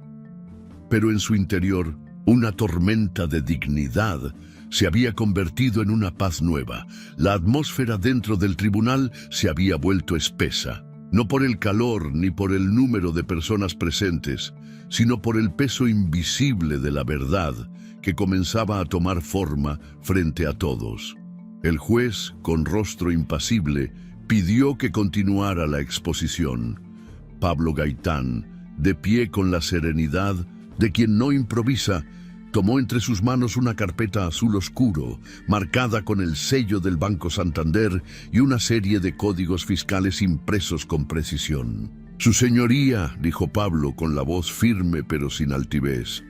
[SPEAKER 1] Pero en su interior, una tormenta de dignidad se había convertido en una paz nueva. La atmósfera dentro del tribunal se había vuelto espesa. No por el calor ni por el número de personas presentes, sino por el peso invisible de la verdad que comenzaba a tomar forma frente a todos. El juez, con rostro impasible, pidió que continuara la exposición. Pablo Gaitán, de pie con la serenidad de quien no improvisa, tomó entre sus manos una carpeta azul oscuro, marcada con el sello del Banco Santander y una serie de códigos fiscales impresos con precisión. «Su señoría», dijo Pablo con la voz firme pero sin altivez.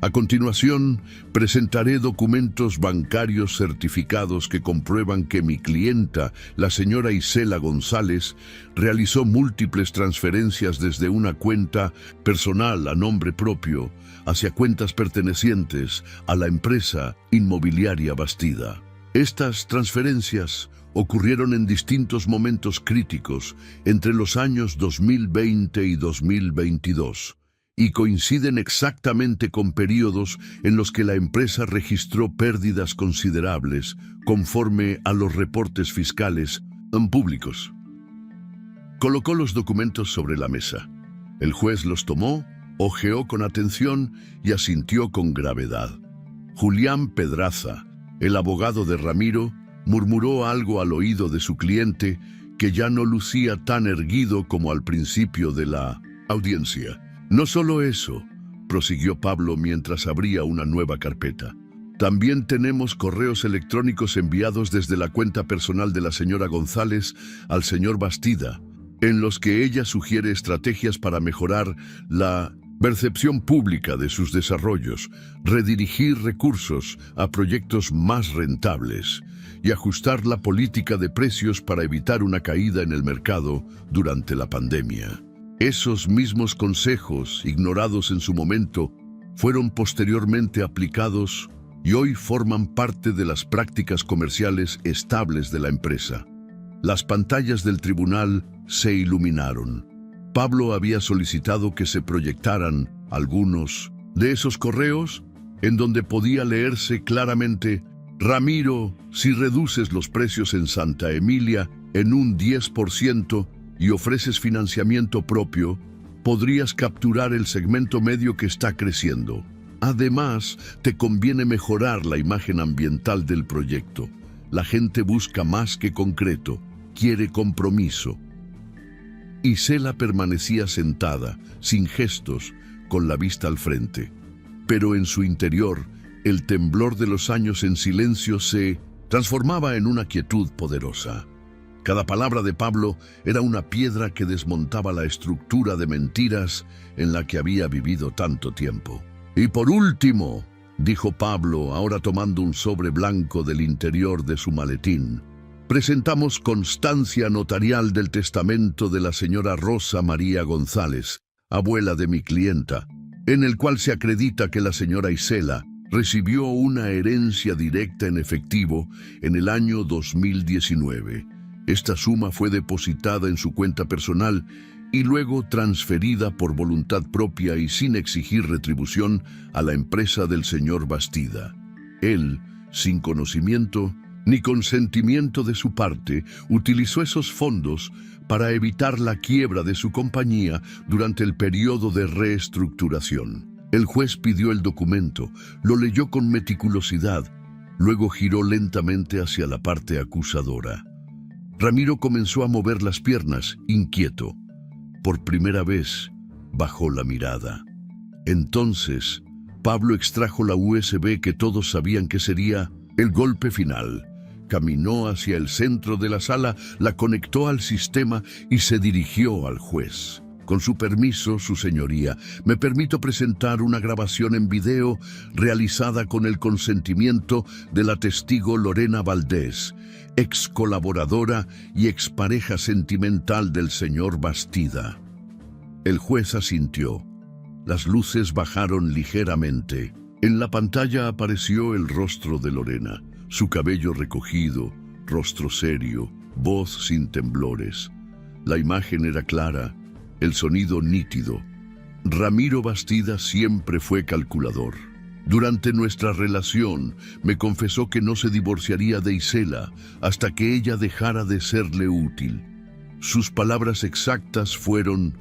[SPEAKER 1] «A continuación, presentaré documentos bancarios certificados que comprueban que mi clienta, la señora Isela González, realizó múltiples transferencias desde una cuenta personal a nombre propio hacia cuentas pertenecientes a la empresa inmobiliaria Bastida. Estas transferencias ocurrieron en distintos momentos críticos entre los años 2020 y 2022. Y coinciden exactamente con periodos en los que la empresa registró pérdidas considerables conforme a los reportes fiscales públicos». Colocó los documentos sobre la mesa. El juez los tomó, hojeó con atención y asintió con gravedad. Julián Pedraza, el abogado de Ramiro, murmuró algo al oído de su cliente que ya no lucía tan erguido como al principio de la audiencia. No solo eso, prosiguió Pablo mientras abría una nueva carpeta. También tenemos correos electrónicos enviados desde la cuenta personal de la señora González al señor Bastida, en los que ella sugiere estrategias para mejorar la percepción pública de sus desarrollos, redirigir recursos a proyectos más rentables y ajustar la política de precios para evitar una caída en el mercado durante la pandemia. Esos mismos consejos, ignorados en su momento, fueron posteriormente aplicados y hoy forman parte de las prácticas comerciales estables de la empresa. Las pantallas del tribunal se iluminaron. Pablo había solicitado que se proyectaran algunos de esos correos en donde podía leerse claramente: Ramiro, si reduces los precios en Santa Emilia en un 10% y ofreces financiamiento propio, podrías capturar el segmento medio que está creciendo. Además, te conviene mejorar la imagen ambiental del proyecto. La gente busca más que concreto, quiere compromiso. Isela permanecía sentada, sin gestos, con la vista al frente. Pero en su interior, el temblor de los años en silencio se transformaba en una quietud poderosa. Cada palabra de Pablo era una piedra que desmontaba la estructura de mentiras en la que había vivido tanto tiempo. Y por último, dijo Pablo, ahora tomando un sobre blanco del interior de su maletín, presentamos constancia notarial del testamento de la señora Rosa María González, abuela de mi clienta, en el cual se acredita que la señora Isela recibió una herencia directa en efectivo en el año 2019. Esta suma fue depositada en su cuenta personal y luego transferida por voluntad propia y sin exigir retribución a la empresa del señor Bastida. Él, sin conocimiento ni consentimiento de su parte, utilizó esos fondos para evitar la quiebra de su compañía durante el periodo de reestructuración. El juez pidió el documento, lo leyó con meticulosidad, luego giró lentamente hacia la parte acusadora. Ramiro comenzó a mover las piernas, inquieto. Por primera vez, bajó la mirada. Entonces, Pablo extrajo la USB que todos sabían que sería el golpe final. Caminó hacia el centro de la sala, la conectó al sistema y se dirigió al juez. Con su permiso, su señoría, me permito presentar una grabación en video realizada con el consentimiento de la testigo Lorena Valdés, ex colaboradora y expareja sentimental del señor Bastida. El juez asintió. Las luces bajaron ligeramente. En la pantalla apareció el rostro de Lorena, su cabello recogido, rostro serio, voz sin temblores. La imagen era clara, el sonido nítido. Ramiro Bastida siempre fue calculador. Durante nuestra relación, me confesó que no se divorciaría de Isela hasta que ella dejara de serle útil. Sus palabras exactas fueron: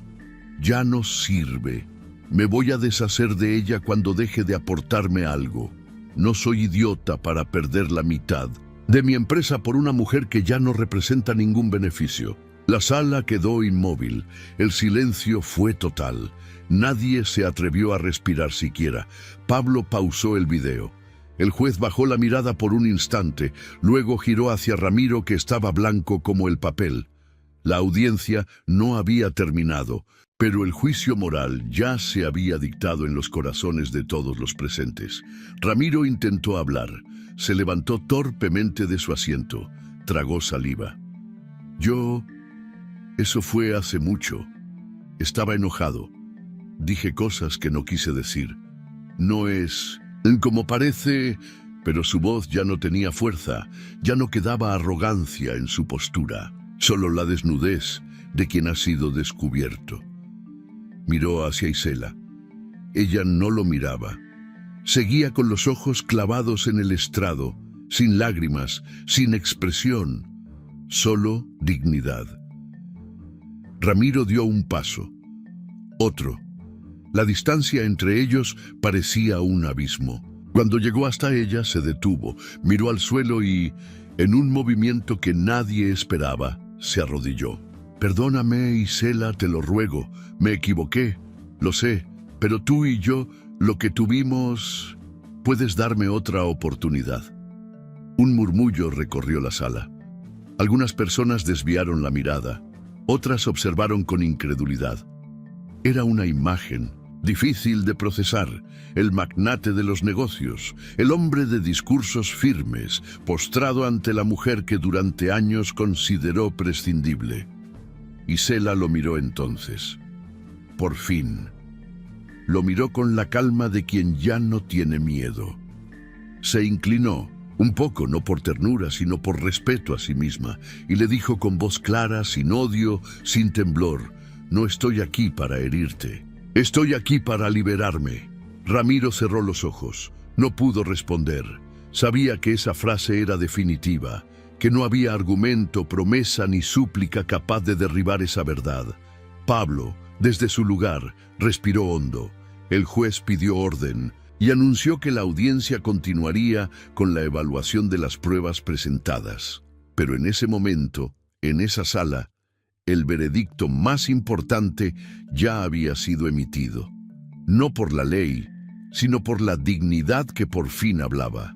[SPEAKER 1] ya no sirve. Me voy a deshacer de ella cuando deje de aportarme algo. No soy idiota para perder la mitad de mi empresa por una mujer que ya no representa ningún beneficio. La sala quedó inmóvil. El silencio fue total. Nadie se atrevió a respirar siquiera. Pablo pausó el video. El juez bajó la mirada por un instante, luego giró hacia Ramiro, que estaba blanco como el papel. La audiencia no había terminado, pero el juicio moral ya se había dictado en los corazones de todos los presentes. Ramiro intentó hablar. Se levantó torpemente de su asiento. Tragó saliva. Eso fue hace mucho. Estaba enojado. Dije cosas que no quise decir. No es como parece, pero su voz ya no tenía fuerza, ya no quedaba arrogancia en su postura, solo la desnudez de quien ha sido descubierto. Miró hacia Isela. Ella no lo miraba. Seguía con los ojos clavados en el estrado, sin lágrimas, sin expresión, solo dignidad. Ramiro dio un paso, otro. La distancia entre ellos parecía un abismo. Cuando llegó hasta ella, se detuvo, miró al suelo y, en un movimiento que nadie esperaba, se arrodilló. Perdóname, Isela, te lo ruego, me equivoqué, lo sé, pero tú y yo, lo que tuvimos... ¿Puedes darme otra oportunidad? Un murmullo recorrió la sala. Algunas personas desviaron la mirada, otras observaron con incredulidad. Era una imagen difícil de procesar, el magnate de los negocios, el hombre de discursos firmes, postrado ante la mujer que durante años consideró prescindible. Isela lo miró entonces. Por fin. Lo miró con la calma de quien ya no tiene miedo. Se inclinó, un poco, no por ternura, sino por respeto a sí misma, y le dijo con voz clara, sin odio, sin temblor: no estoy aquí para herirte. Estoy aquí para liberarme. Ramiro cerró los ojos. No pudo responder. Sabía que esa frase era definitiva, que no había argumento, promesa ni súplica capaz de derribar esa verdad. Pablo, desde su lugar, respiró hondo. El juez pidió orden y anunció que la audiencia continuaría con la evaluación de las pruebas presentadas. Pero en ese momento, en esa sala, el veredicto más importante ya había sido emitido. No por la ley, sino por la dignidad que por fin hablaba.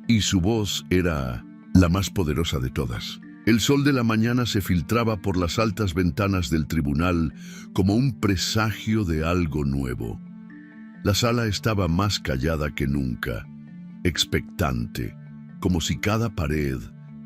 [SPEAKER 1] Y su voz era la más poderosa de todas. El sol de la mañana se filtraba por las altas ventanas del tribunal como un presagio de algo nuevo. La sala estaba más callada que nunca, expectante, como si cada pared,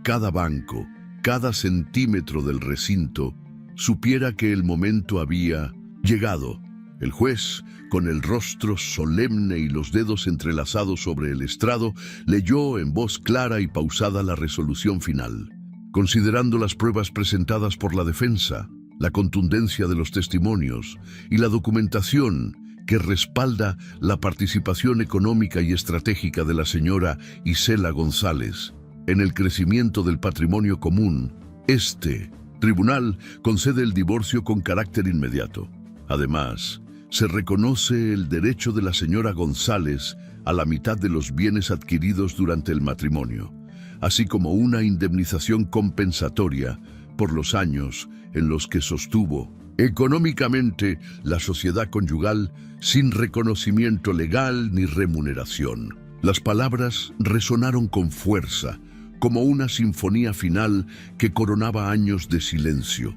[SPEAKER 1] cada banco, cada centímetro del recinto supiera que el momento había llegado. El juez, con el rostro solemne y los dedos entrelazados sobre el estrado, leyó en voz clara y pausada la resolución final. Considerando las pruebas presentadas por la defensa, la contundencia de los testimonios y la documentación que respalda la participación económica y estratégica de la señora Isela González en el crecimiento del patrimonio común, este tribunal concede el divorcio con carácter inmediato. Además, se reconoce el derecho de la señora González a la mitad de los bienes adquiridos durante el matrimonio, así como una indemnización compensatoria por los años en los que sostuvo económicamente la sociedad conyugal sin reconocimiento legal ni remuneración. Las palabras resonaron con fuerza, como una sinfonía final que coronaba años de silencio.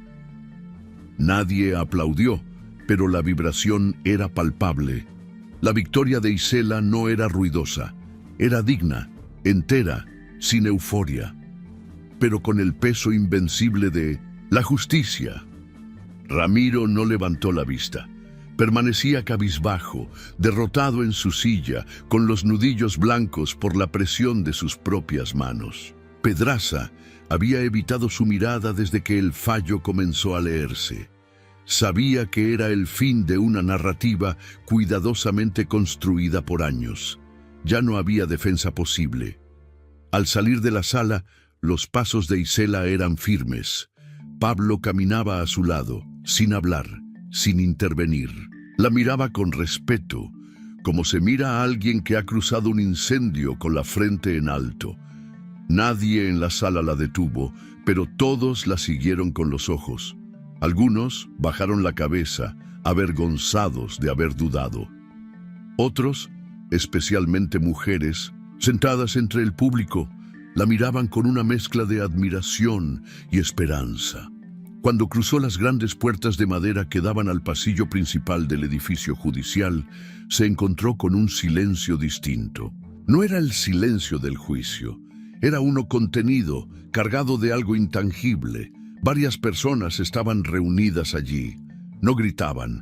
[SPEAKER 1] Nadie aplaudió, pero la vibración era palpable. La victoria de Isela no era ruidosa, era digna, entera, sin euforia, pero con el peso invencible de la justicia. Ramiro no levantó la vista. Permanecía cabizbajo, derrotado en su silla, con los nudillos blancos por la presión de sus propias manos. Pedraza había evitado su mirada desde que el fallo comenzó a leerse. Sabía que era el fin de una narrativa cuidadosamente construida por años. Ya no había defensa posible. Al salir de la sala, los pasos de Isela eran firmes. Pablo caminaba a su lado, sin hablar, sin intervenir. La miraba con respeto, como se mira a alguien que ha cruzado un incendio con la frente en alto. Nadie en la sala la detuvo, pero todos la siguieron con los ojos. Algunos bajaron la cabeza, avergonzados de haber dudado. Otros, especialmente mujeres, sentadas entre el público, la miraban con una mezcla de admiración y esperanza. Cuando cruzó las grandes puertas de madera que daban al pasillo principal del edificio judicial, se encontró con un silencio distinto. No era el silencio del juicio, era uno contenido, cargado de algo intangible. Varias personas estaban reunidas allí. No gritaban,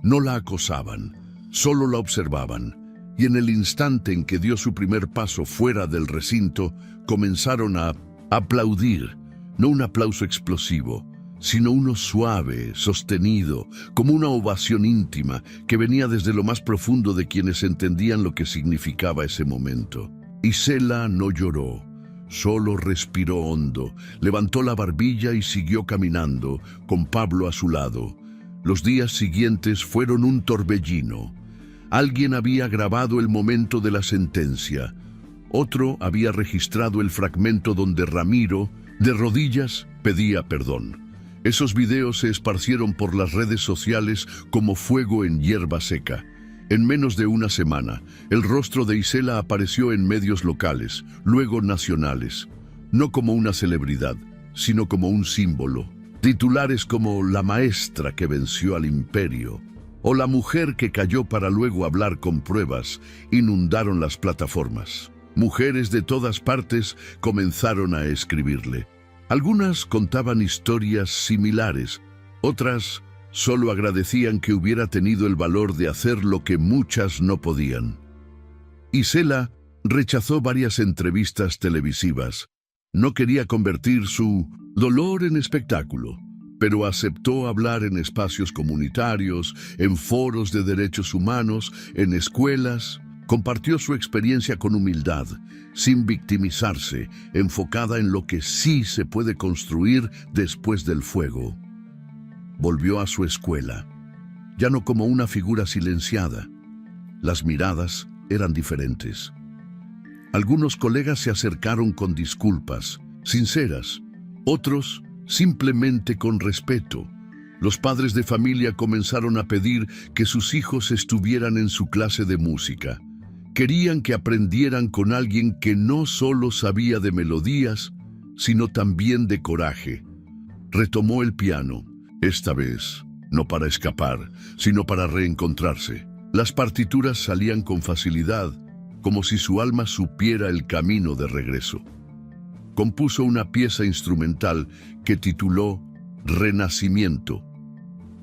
[SPEAKER 1] no la acosaban, solo la observaban. Y en el instante en que dio su primer paso fuera del recinto, comenzaron a aplaudir, no un aplauso explosivo, sino uno suave, sostenido, como una ovación íntima que venía desde lo más profundo de quienes entendían lo que significaba ese momento. Isela no lloró, solo respiró hondo, levantó la barbilla y siguió caminando, con Pablo a su lado. Los días siguientes fueron un torbellino. Alguien había grabado el momento de la sentencia. Otro había registrado el fragmento donde Ramiro, de rodillas, pedía perdón. Esos videos se esparcieron por las redes sociales como fuego en hierba seca. En menos de una semana, el rostro de Isela apareció en medios locales, luego nacionales. No como una celebridad, sino como un símbolo. Titulares como "La maestra que venció al imperio" o "La mujer que cayó para luego hablar con pruebas" inundaron las plataformas. Mujeres de todas partes comenzaron a escribirle. Algunas contaban historias similares, otras solo agradecían que hubiera tenido el valor de hacer lo que muchas no podían. Isela rechazó varias entrevistas televisivas. No quería convertir su dolor en espectáculo, pero aceptó hablar en espacios comunitarios, en foros de derechos humanos, en escuelas. Compartió su experiencia con humildad, sin victimizarse, enfocada en lo que sí se puede construir después del fuego. Volvió a su escuela, ya no como una figura silenciada. Las miradas eran diferentes. Algunos colegas se acercaron con disculpas, sinceras, otros simplemente con respeto. Los padres de familia comenzaron a pedir que sus hijos estuvieran en su clase de música. Querían que aprendieran con alguien que no solo sabía de melodías, sino también de coraje. Retomó el piano, esta vez no para escapar, sino para reencontrarse. Las partituras salían con facilidad, como si su alma supiera el camino de regreso. Compuso una pieza instrumental que tituló Renacimiento.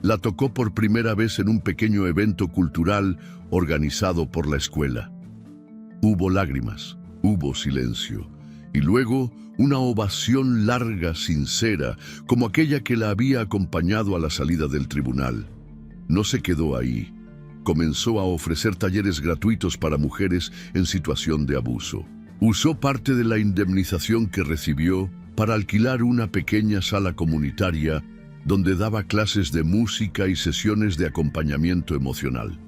[SPEAKER 1] La tocó por primera vez en un pequeño evento cultural organizado por la escuela. Hubo lágrimas, hubo silencio, y luego una ovación larga, sincera, como aquella que la había acompañado a la salida del tribunal. No se quedó ahí. Comenzó a ofrecer talleres gratuitos para mujeres en situación de abuso. Usó parte de la indemnización que recibió para alquilar una pequeña sala comunitaria donde daba clases de música y sesiones de acompañamiento emocional.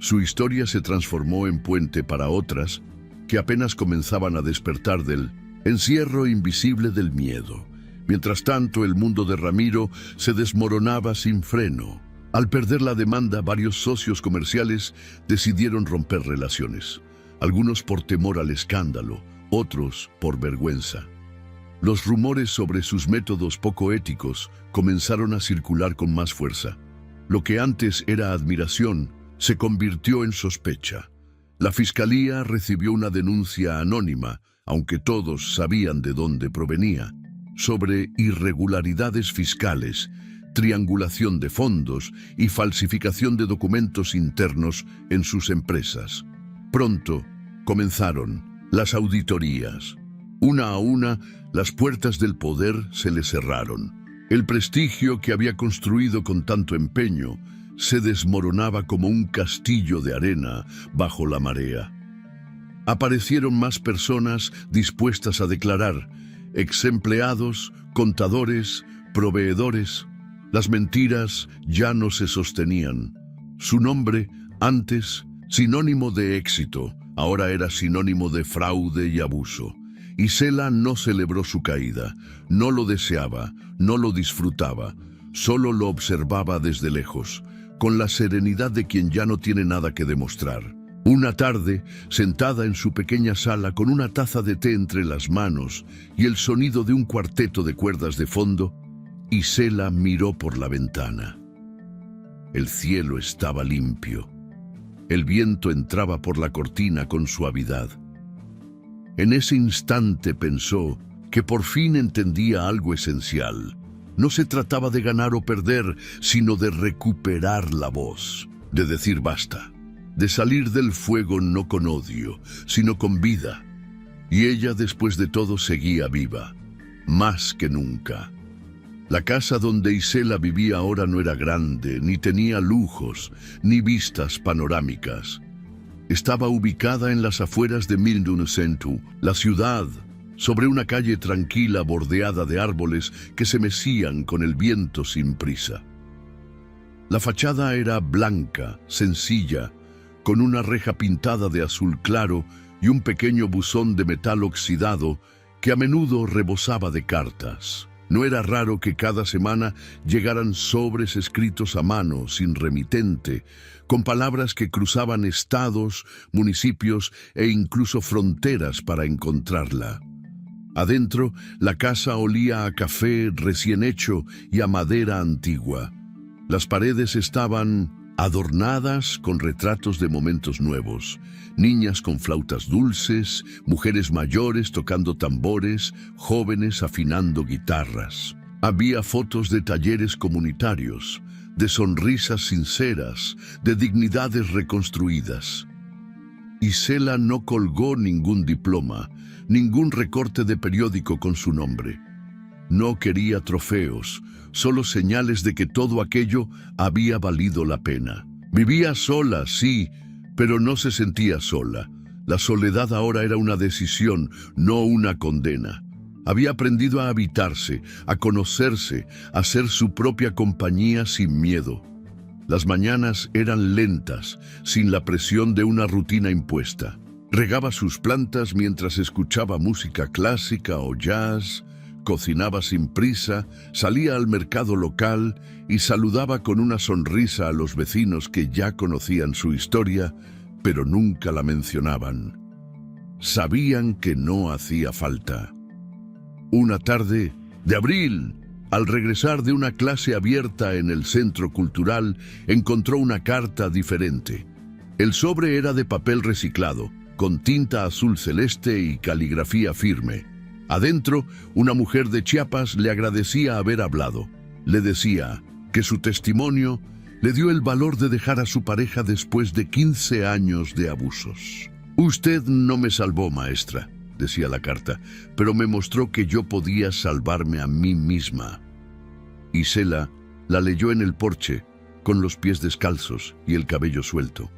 [SPEAKER 1] Su historia se transformó en puente para otras que apenas comenzaban a despertar del encierro invisible del miedo. Mientras tanto, el mundo de Ramiro se desmoronaba sin freno. Al perder la demanda, varios socios comerciales decidieron romper relaciones. Algunos por temor al escándalo, otros por vergüenza. Los rumores sobre sus métodos poco éticos comenzaron a circular con más fuerza. Lo que antes era admiración se convirtió en sospecha. La fiscalía recibió una denuncia anónima, aunque todos sabían de dónde provenía, sobre irregularidades fiscales, triangulación de fondos y falsificación de documentos internos en sus empresas. Pronto comenzaron las auditorías. Una a una, las puertas del poder se le cerraron. El prestigio que había construido con tanto empeño se desmoronaba como un castillo de arena bajo la marea. Aparecieron más personas dispuestas a declarar, exempleados, contadores, proveedores. Las mentiras ya no se sostenían. Su nombre, antes sinónimo de éxito, ahora era sinónimo de fraude y abuso. Isela no celebró su caída, no lo deseaba, no lo disfrutaba, solo lo observaba desde lejos, con la serenidad de quien ya no tiene nada que demostrar. Una tarde, sentada en su pequeña sala con una taza de té entre las manos y el sonido de un cuarteto de cuerdas de fondo, Isela miró por la ventana. El cielo estaba limpio. El viento entraba por la cortina con suavidad. En ese instante pensó que por fin entendía algo esencial. No se trataba de ganar o perder, sino de recuperar la voz, de decir basta, de salir del fuego no con odio, sino con vida. Y ella, después de todo, seguía viva, más que nunca. La casa donde Isela vivía ahora no era grande, ni tenía lujos, ni vistas panorámicas. Estaba ubicada en las afueras de Milduncentu, la ciudad, sobre una calle tranquila bordeada de árboles que se mecían con el viento sin prisa. La fachada era blanca, sencilla, con una reja pintada de azul claro y un pequeño buzón de metal oxidado que a menudo rebosaba de cartas. No era raro que cada semana llegaran sobres escritos a mano, sin remitente, con palabras que cruzaban estados, municipios e incluso fronteras para encontrarla. Adentro, la casa olía a café recién hecho y a madera antigua. Las paredes estaban adornadas con retratos de momentos nuevos, niñas con flautas dulces, mujeres mayores tocando tambores, jóvenes afinando guitarras. Había fotos de talleres comunitarios, de sonrisas sinceras, de dignidades reconstruidas. Isela no colgó ningún diploma, ningún recorte de periódico con su nombre. No quería trofeos, solo señales de que todo aquello había valido la pena. Vivía sola, sí, pero no se sentía sola. La soledad ahora era una decisión, no una condena. Había aprendido a habitarse, a conocerse, a ser su propia compañía sin miedo. Las mañanas eran lentas, sin la presión de una rutina impuesta. Regaba sus plantas mientras escuchaba música clásica o jazz, cocinaba sin prisa, salía al mercado local y saludaba con una sonrisa a los vecinos que ya conocían su historia, pero nunca la mencionaban. Sabían que no hacía falta. Una tarde de abril, al regresar de una clase abierta en el centro cultural, encontró una carta diferente. El sobre era de papel reciclado, con tinta azul celeste y caligrafía firme. Adentro, una mujer de Chiapas le agradecía haber hablado. Le decía que su testimonio le dio el valor de dejar a su pareja después de 15 años de abusos. «Usted no me salvó, maestra», decía la carta, «pero me mostró que yo podía salvarme a mí misma». Isela la leyó en el porche, con los pies descalzos y el cabello suelto.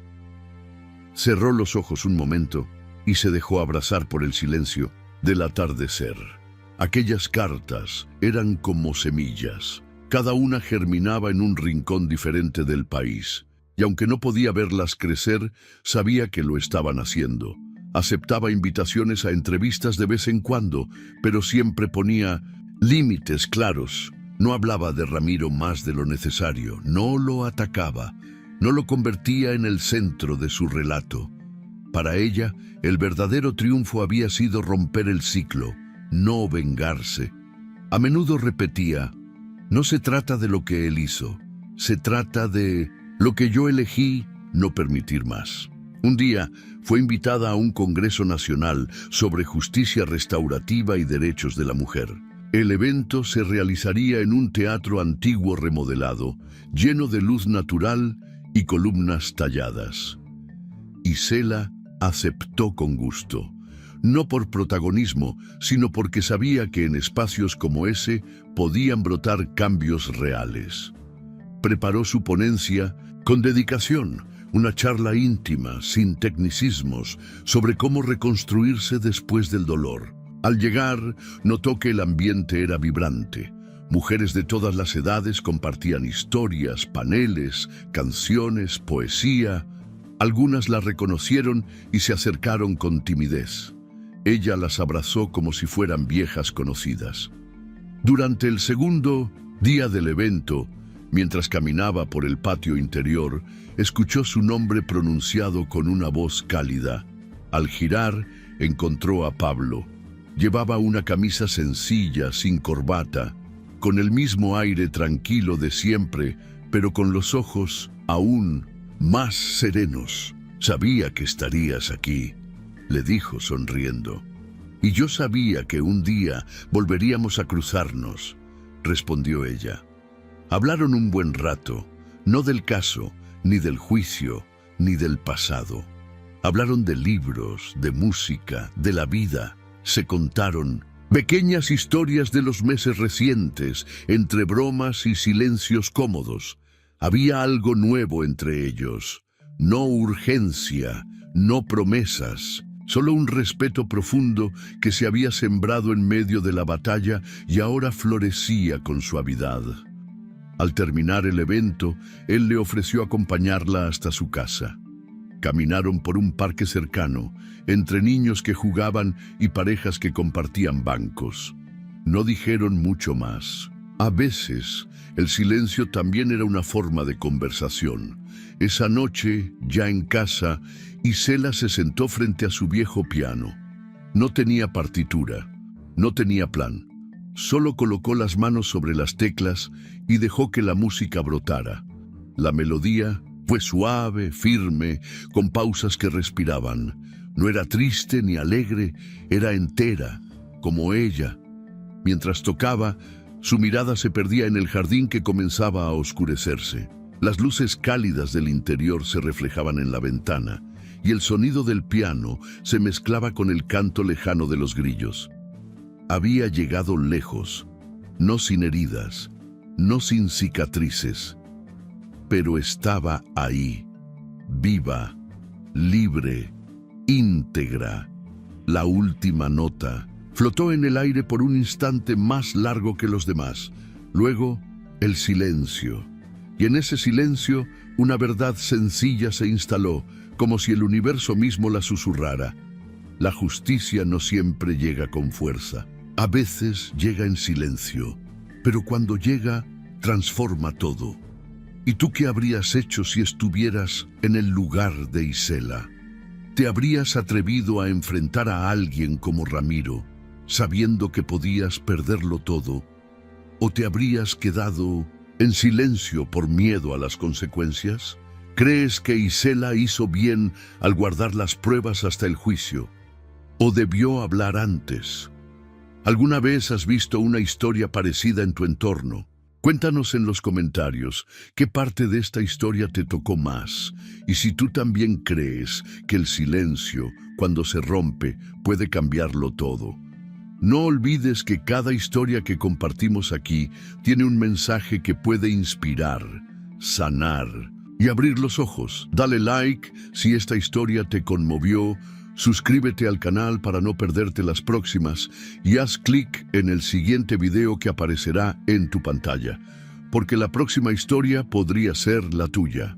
[SPEAKER 1] Cerró los ojos un momento y se dejó abrazar por el silencio del atardecer. Aquellas cartas eran como semillas. Cada una germinaba en un rincón diferente del país, y aunque no podía verlas crecer, sabía que lo estaban haciendo. Aceptaba invitaciones a entrevistas de vez en cuando, pero siempre ponía límites claros. No hablaba de Ramiro más de lo necesario, no lo atacaba, no lo convertía en el centro de su relato. Para ella, el verdadero triunfo había sido romper el ciclo, no vengarse. A menudo repetía, no se trata de lo que él hizo, se trata de lo que yo elegí no permitir más. Un día fue invitada a un congreso nacional sobre justicia restaurativa y derechos de la mujer. El evento se realizaría en un teatro antiguo remodelado, lleno de luz natural y columnas talladas. Isela aceptó con gusto, no por protagonismo, sino porque sabía que en espacios como ese podían brotar cambios reales. Preparó su ponencia con dedicación, una charla íntima, sin tecnicismos, sobre cómo reconstruirse después del dolor. Al llegar, notó que el ambiente era vibrante. Mujeres de todas las edades compartían historias, paneles, canciones, poesía. Algunas la reconocieron y se acercaron con timidez. Ella las abrazó como si fueran viejas conocidas. Durante el segundo día del evento, mientras caminaba por el patio interior, escuchó su nombre pronunciado con una voz cálida. Al girar, encontró a Pablo. Llevaba una camisa sencilla, sin corbata, con el mismo aire tranquilo de siempre, pero con los ojos aún más serenos. «Sabía que estarías aquí», le dijo sonriendo. «Y yo sabía que un día volveríamos a cruzarnos», respondió ella. Hablaron un buen rato, no del caso, ni del juicio, ni del pasado. Hablaron de libros, de música, de la vida. Se contaron pequeñas historias de los meses recientes, entre bromas y silencios cómodos. Había algo nuevo entre ellos. No urgencia, no promesas, solo un respeto profundo que se había sembrado en medio de la batalla y ahora florecía con suavidad. Al terminar el evento, él le ofreció acompañarla hasta su casa. Caminaron por un parque cercano, entre niños que jugaban y parejas que compartían bancos. No dijeron mucho más. A veces, el silencio también era una forma de conversación. Esa noche, ya en casa, Isela se sentó frente a su viejo piano. No tenía partitura, no tenía plan. Solo colocó las manos sobre las teclas y dejó que la música brotara. La melodía fue suave, firme, con pausas que respiraban. No era triste ni alegre, era entera, como ella. Mientras tocaba, su mirada se perdía en el jardín que comenzaba a oscurecerse. Las luces cálidas del interior se reflejaban en la ventana, y el sonido del piano se mezclaba con el canto lejano de los grillos. Había llegado lejos, no sin heridas, no sin cicatrices, pero estaba ahí, viva, libre, íntegra. La última nota flotó en el aire por un instante más largo que los demás. Luego, el silencio. Y en ese silencio, una verdad sencilla se instaló, como si el universo mismo la susurrara. La justicia no siempre llega con fuerza. A veces llega en silencio, pero cuando llega, transforma todo. ¿Y tú qué habrías hecho si estuvieras en el lugar de Isela? ¿Te habrías atrevido a enfrentar a alguien como Ramiro, sabiendo que podías perderlo todo? ¿O te habrías quedado en silencio por miedo a las consecuencias? ¿Crees que Isela hizo bien al guardar las pruebas hasta el juicio? ¿O debió hablar antes? ¿Alguna vez has visto una historia parecida en tu entorno? Cuéntanos en los comentarios qué parte de esta historia te tocó más y si tú también crees que el silencio, cuando se rompe, puede cambiarlo todo. No olvides que cada historia que compartimos aquí tiene un mensaje que puede inspirar, sanar y abrir los ojos. Dale like si esta historia te conmovió, suscríbete al canal para no perderte las próximas y haz clic en el siguiente video que aparecerá en tu pantalla, porque la próxima historia podría ser la tuya.